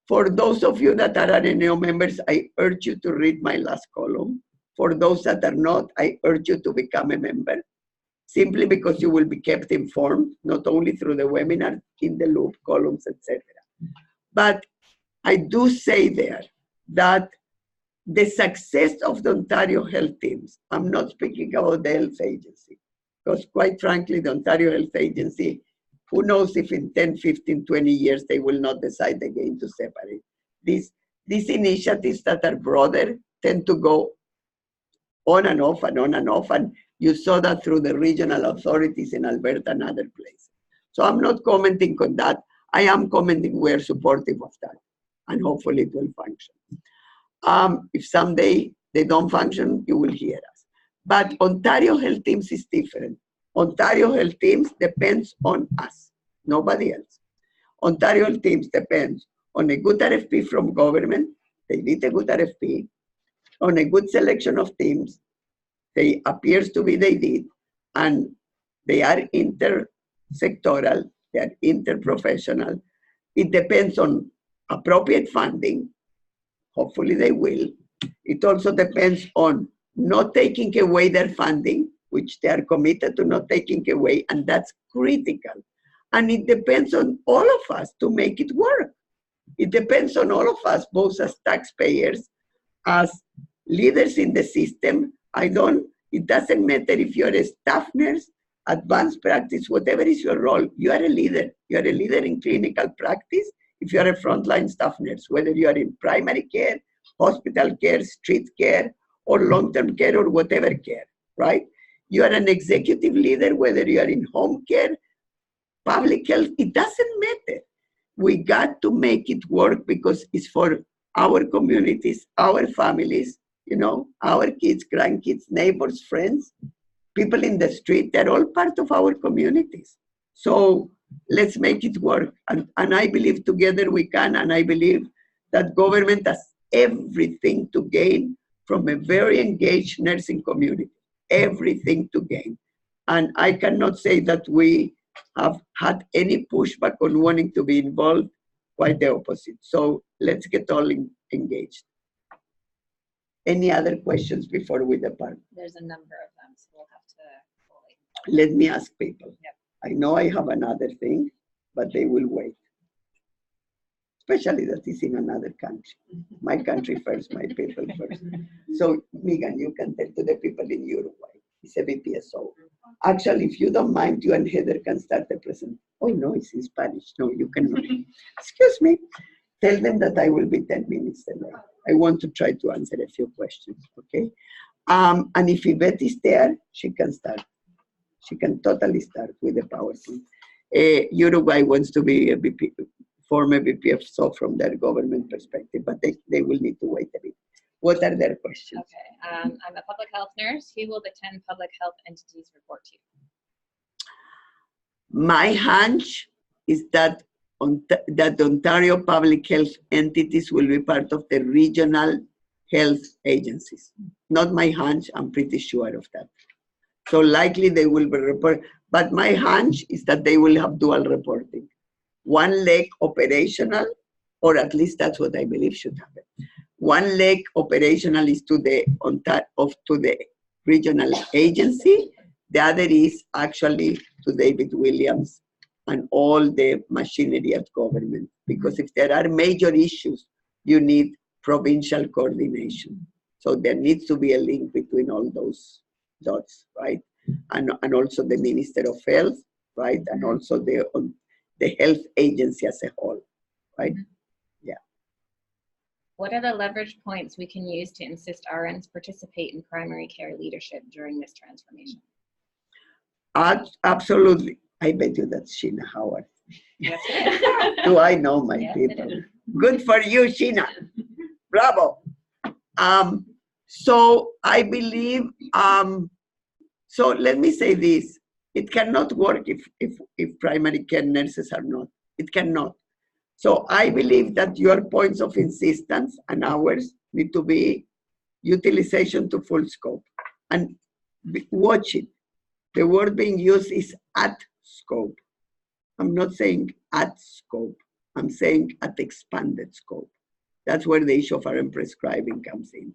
For those of you that are RNO members, I urge you to read my last column. For those that are not, I urge you to become a member, simply because you will be kept informed, not only through the webinar, in the loop, columns, etc. But I do say there that the success of the Ontario Health Teams, I'm not speaking about the health agency, because quite frankly, the Ontario Health Agency, who knows if in 10, 15, 20 years, they will not decide again to separate. These initiatives that are broader tend to go on and off and on and off, and you saw that through the regional authorities in Alberta and other places. So I'm not commenting on that. I am commenting we're supportive of that, and hopefully it will function. If someday they don't function, you will hear us. But Ontario Health Teams is different. Ontario Health Teams depends on us, nobody else. Ontario Health Teams depends on a good RFP from government. They did a good RFP, on a good selection of teams. They appears to be they did, and they are intersectoral, they are interprofessional. It depends on appropriate funding. Hopefully they will. It also depends on not taking away their funding, which they are committed to not taking away, and that's critical. And it depends on all of us to make it work. It depends on all of us, both as taxpayers, as leaders in the system. It doesn't matter if you're a staff nurse, advanced practice, whatever is your role, you are a leader. You are a leader in clinical practice if you are a frontline staff nurse, whether you are in primary care, hospital care, street care, or long-term care, or whatever care, right? You are an executive leader, whether you are in home care, public health, it doesn't matter. We got to make it work because it's for our communities, our families, you know, our kids, grandkids, neighbors, friends, people in the street, they're all part of our communities. So let's make it work. And I believe together we can, and I believe that government has everything to gain from a very engaged nursing community, everything to gain. And I cannot say that we have had any pushback on wanting to be involved, quite the opposite. So let's get all engaged. Any other questions before we depart? There's a number of them, so we'll have to. Let me ask people. Yep. I know I have another thing, but they will wait. Especially that is in another country. My country first, my people first. So, Megan, you can tell to the people in Uruguay. It's a BPSO. Actually, if you don't mind, you and Heather can start the presentation. Oh, no, it's in Spanish. No, you cannot. Excuse me. Tell them that I will be 10 minutes delay. I want to try to answer a few questions, okay? And if Yvette is there, she can start. She can totally start with the PowerPoint. Uruguay wants to be a VP, former VP of SO from their government perspective, but they will need to wait a bit. What are their questions? Okay, I'm a public health nurse. Who will the 10 public health entities report to? My hunch is that Ontario public health entities will be part of the regional health agencies. Not my hunch, I'm pretty sure of that. So likely they will be reported, but my hunch is that they will have dual reporting. One leg operational, or at least that's what I believe should happen. One leg operational is to the regional agency. The other is actually to David Williams and all the machinery at government. Because if there are major issues, you need provincial coordination. So there needs to be a link between all those dots, right? And also the Minister of Health, right? And also the health agency as a whole, right? Yeah. What are the leverage points we can use to insist RNs participate in primary care leadership during this transformation? Absolutely. I bet you that's Sheena Howard. Yes. Do I know my Yes, people? Good for you, Sheena. Bravo. So I believe, so let me say this. It cannot work if primary care nurses are not. It cannot. So I believe that your points of insistence and ours need to be utilization to full scope. And watch it. The word being used is at scope. I'm not saying at scope. I'm saying at expanded scope. That's where the issue of RM prescribing comes in.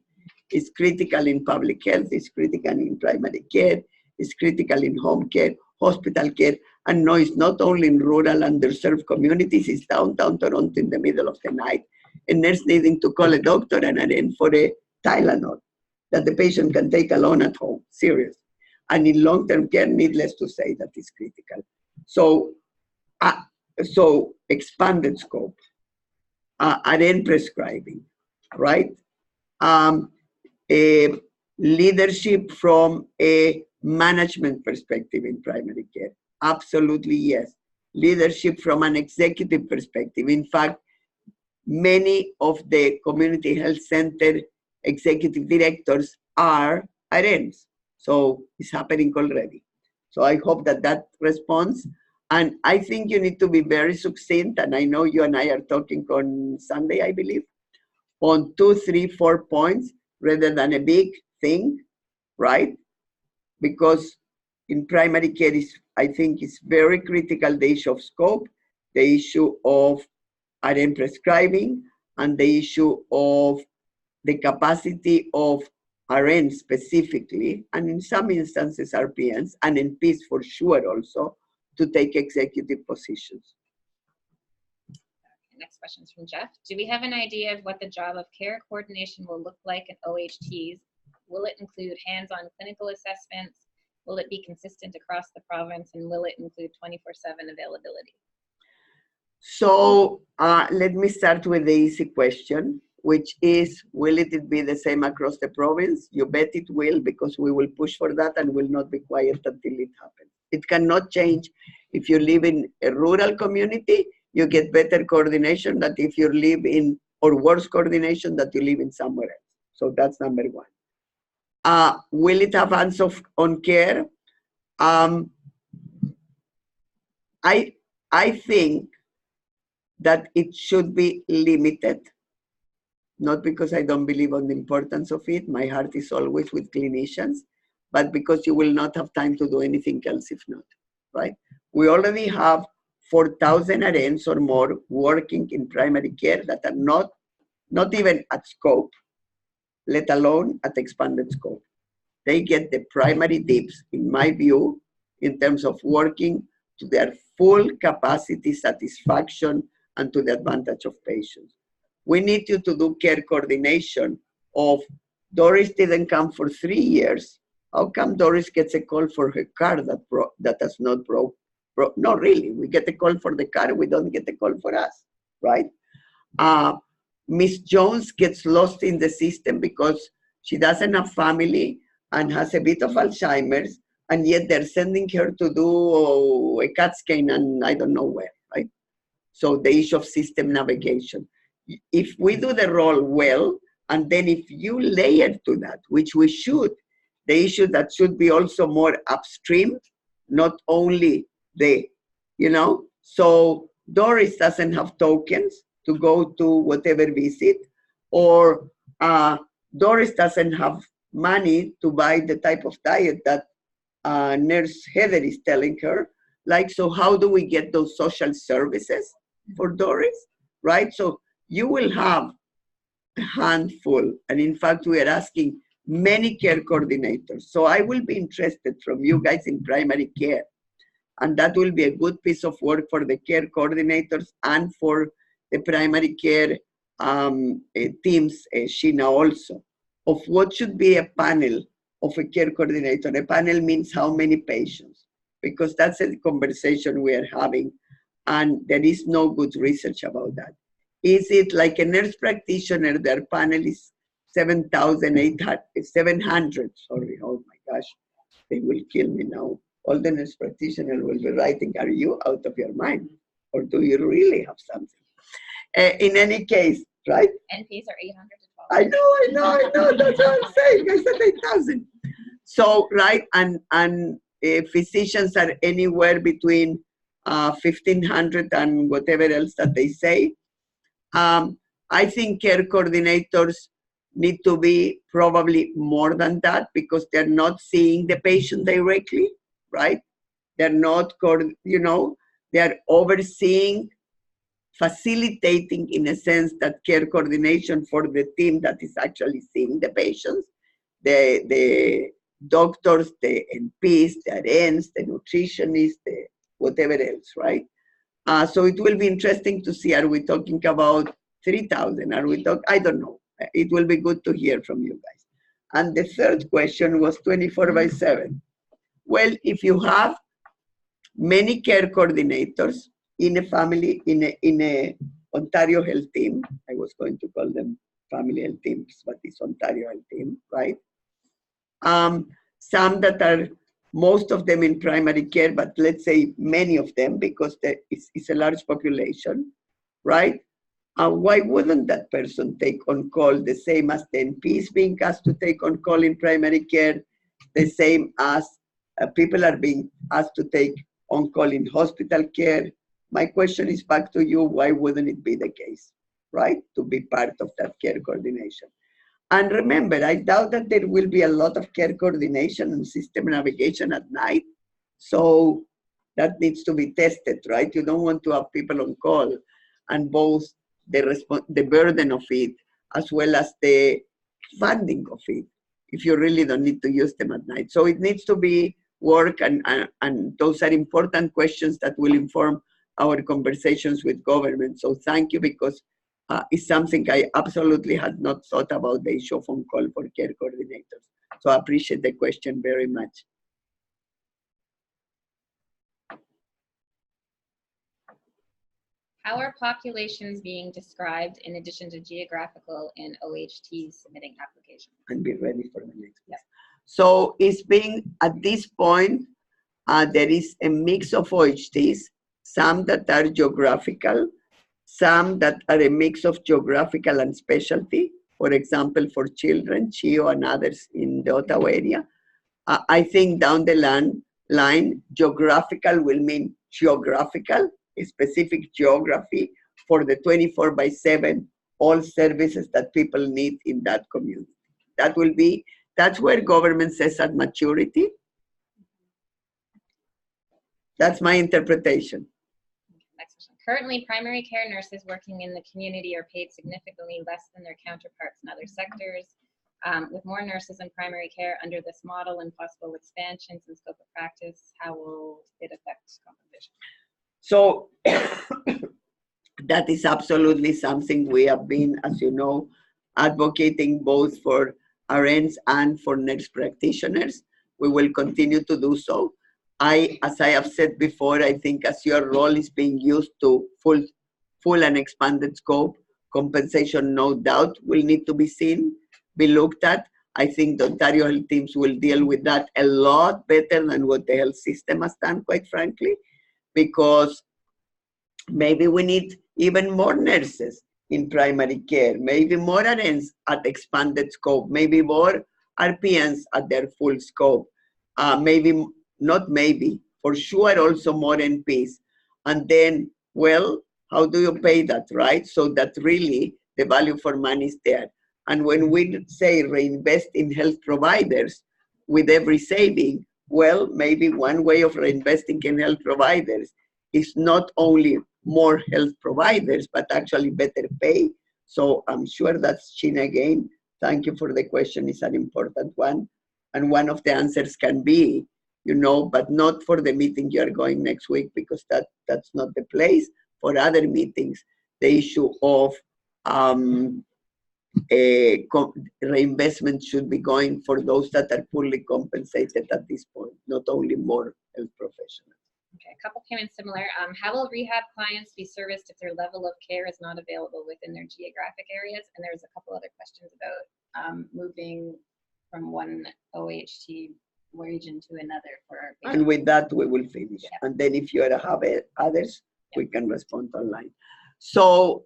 It's critical in public health, it's critical in primary care, it's critical in home care, hospital care, and no, it's not only in rural underserved communities, it's downtown Toronto in the middle of the night, a nurse needing to call a doctor and an end for a Tylenol that the patient can take alone at home, serious. And in long-term care, needless to say, that is critical. So, so expanded scope, RN prescribing, right? A leadership from a management perspective in primary care, absolutely yes. Leadership from an executive perspective. In fact, many of the community health center executive directors are RNs. So it's happening already. So I hope that that responds. And I think you need to be very succinct. And I know you and I are talking on Sunday, I believe, on 2, 3, 4 points rather than a big thing, right? Because in primary care, I think it's very critical, the issue of scope, the issue of RN prescribing, and the issue of the capacity of RN specifically, and in some instances RPNs, and NPs for sure also, to take executive positions. Next question is from Jeff. Do we have an idea of what the job of care coordination will look like in OHTs? Will it include hands-on clinical assessments? Will it be consistent across the province? And will it include 24/7 availability? So let me start with the easy question, which is, will it be the same across the province? You bet it will, because we will push for that and will not be quiet until it happens. It cannot change. If you live in a rural community, you get better coordination than if you live in, or worse coordination that you live in somewhere else. So that's number one. Will it have hands-on care? I think that it should be limited, not because I don't believe on the importance of it. My heart is always with clinicians, but because you will not have time to do anything else if not, right? We already have 4,000 RNs or more working in primary care that are not even at scope, let alone at expanded scope. They get the primary dips, in my view, in terms of working to their full capacity satisfaction and to the advantage of patients. We need you to do care coordination of Doris didn't come for 3 years. How come Doris gets a call for her car that has not broke? No, really, we get a call for the car, we don't get a call for us, right? Miss Jones gets lost in the system because she doesn't have family and has a bit of Alzheimer's, and yet they're sending her to do a CAT scan and I don't know where, right? So the issue of system navigation. If we do the role well, and then if you layer to that, which we should, the issue that should be also more upstream, not only the, so Doris doesn't have tokens to go to whatever visit, or Doris doesn't have money to buy the type of diet that Nurse Heather is telling her. Like, so how do we get those social services for Doris, right? So you will have a handful, and in fact, we are asking many care coordinators. So I will be interested from you guys in primary care, and that will be a good piece of work for the care coordinators and for the primary care teams, Sheena also, of what should be a panel of a care coordinator. A panel means how many patients, because that's a conversation we are having, and there is no good research about that. Is it like a nurse practitioner, their panel is 700, sorry, oh my gosh, they will kill me now. All the nurse practitioners will be writing, are you out of your mind? Or do you really have something? In any case, right? NPs are 800 to 12. I know, that's what I'm saying. I said 8,000. So, right, and physicians are anywhere between 1,500 and whatever else that they say. I think care coordinators need to be probably more than that, because they're not seeing the patient directly, right? They're not, they're overseeing, facilitating in a sense that care coordination for the team that is actually seeing the patients, the doctors, the NPs, the RNs, the nutritionists, the whatever else, right? So it will be interesting to see, are we talking about 3,000? Are we talking, I don't know. It will be good to hear from you guys. And the third question was 24/7. Well, if you have many care coordinators in a family, in a Ontario health team, I was going to call them family health teams, but it's Ontario health team, right? Some that are, most of them in primary care, but let's say many of them, because it's a large population, right? Why wouldn't that person take on call the same as the NPs being asked to take on call in primary care, the same as people are being asked to take on call in hospital care? My question is back to you, why wouldn't it be the case, right? To be part of that care coordination. And remember, I doubt that there will be a lot of care coordination and system navigation at night. So that needs to be tested, right? You don't want to have people on call and both the burden of it as well as the funding of it, if you really don't need to use them at night. So it needs to be work, and those are important questions that will inform our conversations with government. So thank you, because it's something I absolutely had not thought about, the issue of on-call for care coordinators. So I appreciate the question very much. How are populations being described in addition to geographical in OHT submitting applications? And be ready for the next one. Yep. So it's being, at this point, there is a mix of OHTs, some that are geographical, some that are a mix of geographical and specialty. For example, for children, CHIO and others in the Ottawa area. I think down the line, geographical will mean geographical, a specific geography for the 24/7, all services that people need in that community. That's where government says at maturity. That's my interpretation. Next question. Currently, primary care nurses working in the community are paid significantly less than their counterparts in other sectors. With more nurses in primary care under this model and possible expansions in scope of practice, how will it affect compensation? So that is absolutely something we have been, as you know, advocating both for RNs and for nurse practitioners. We will continue to do so. As I have said before, I think as your role is being used to full and expanded scope, compensation, no doubt, will need to be seen, be looked at. I think the Ontario health teams will deal with that a lot better than what the health system has done, quite frankly, because maybe we need even more nurses in primary care, maybe more RNs at expanded scope, maybe more RPNs at their full scope, maybe, not maybe, for sure also more NPs. And then, well, how do you pay that, right? So that really the value for money is there. And when we say reinvest in health providers with every saving, well, maybe one way of reinvesting in health providers is not only more health providers, but actually better pay. So I'm sure that's Sheena again. Thank you for the question. It's an important one. And one of the answers can be, you know, but not for the meeting you're going next week, because that's not the place. For other meetings, the issue of reinvestment should be going for those that are poorly compensated at this point, not only more health professionals. Okay, a couple came in similar. How will rehab clients be serviced if their level of care is not available within their geographic areas? And there's a couple other questions about moving from one OHT region to another for our patients. And with that, we will finish. Yeah. And then if you have others, we can respond online. So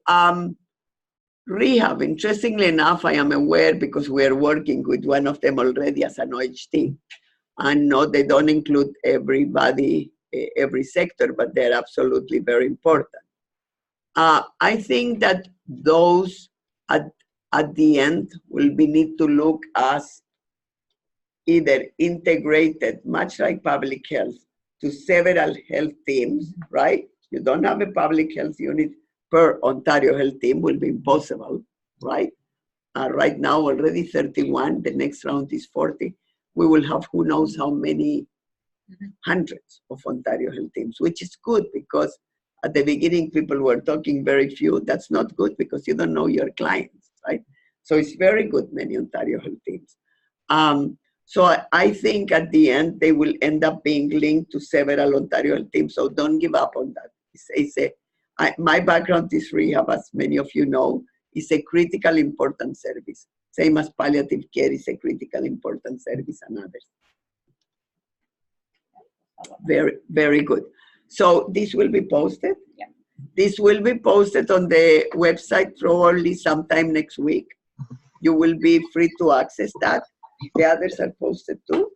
rehab, interestingly enough, I am aware because we are working with one of them already as an OHT. And no, they don't include everybody, every sector, but they're absolutely very important. I think that those at the end will be need to look as either integrated, much like public health, to several health teams, right? You don't have a public health unit per Ontario health team, will be impossible, right? Right now, already 31, the next round is 40. We will have who knows how many hundreds of Ontario health teams, which is good because at the beginning, people were talking very few. That's not good because you don't know your clients, right? So it's very good, many Ontario health teams. So I think at the end, they will end up being linked to several Ontario health teams. So don't give up on that. My background is rehab, as many of you know, is a critical important service. Same as palliative care is a critical important service and others. Very, very good. So this will be posted. Yeah. This will be posted on the website probably sometime next week. You will be free to access that. The others are posted too.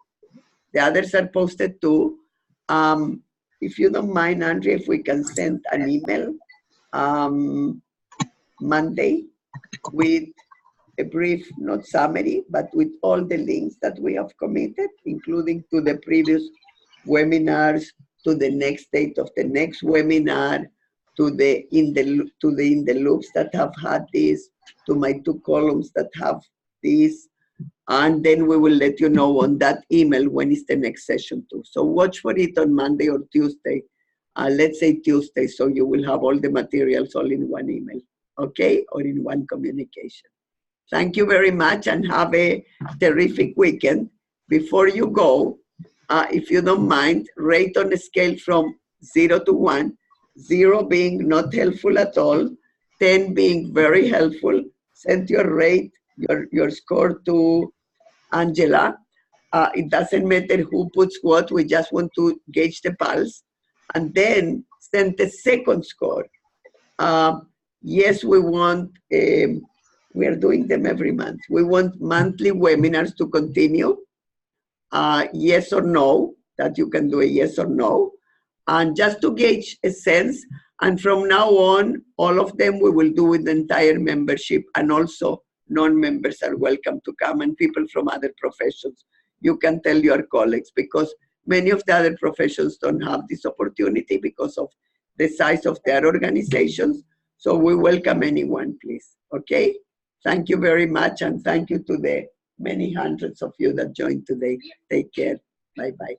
The others are posted too. If you don't mind, Andrea, if we can send an email Monday with a brief, not summary, but with all the links that we have committed, including to the previous webinars, to the next date of the next webinar, to the in the loops that have had this, to my 2 columns that have this, and then we will let you know on that email when is the next session too. So watch for it on Monday or Tuesday. Let's say Tuesday, so you will have all the materials all in one email, okay, or in one communication. Thank you very much and have a terrific weekend. Before you go, if you don't mind, rate on a scale from 0 to 1, 0 being not helpful at all, 10 being very helpful. Send your rate, your score to Angela. It doesn't matter who puts what, we just want to gauge the pulse. And then send the second score. Yes, we want, we are doing them every month. We want monthly webinars to continue. Yes or no, that you can do a yes or no. And just to gauge a sense, and from now on, all of them we will do with the entire membership, and also non-members are welcome to come, and people from other professions. You can tell your colleagues, because many of the other professions don't have this opportunity because of the size of their organizations. So we welcome anyone, please, okay? Thank you very much, and thank you to the many hundreds of you that joined today. Take care. Bye-bye.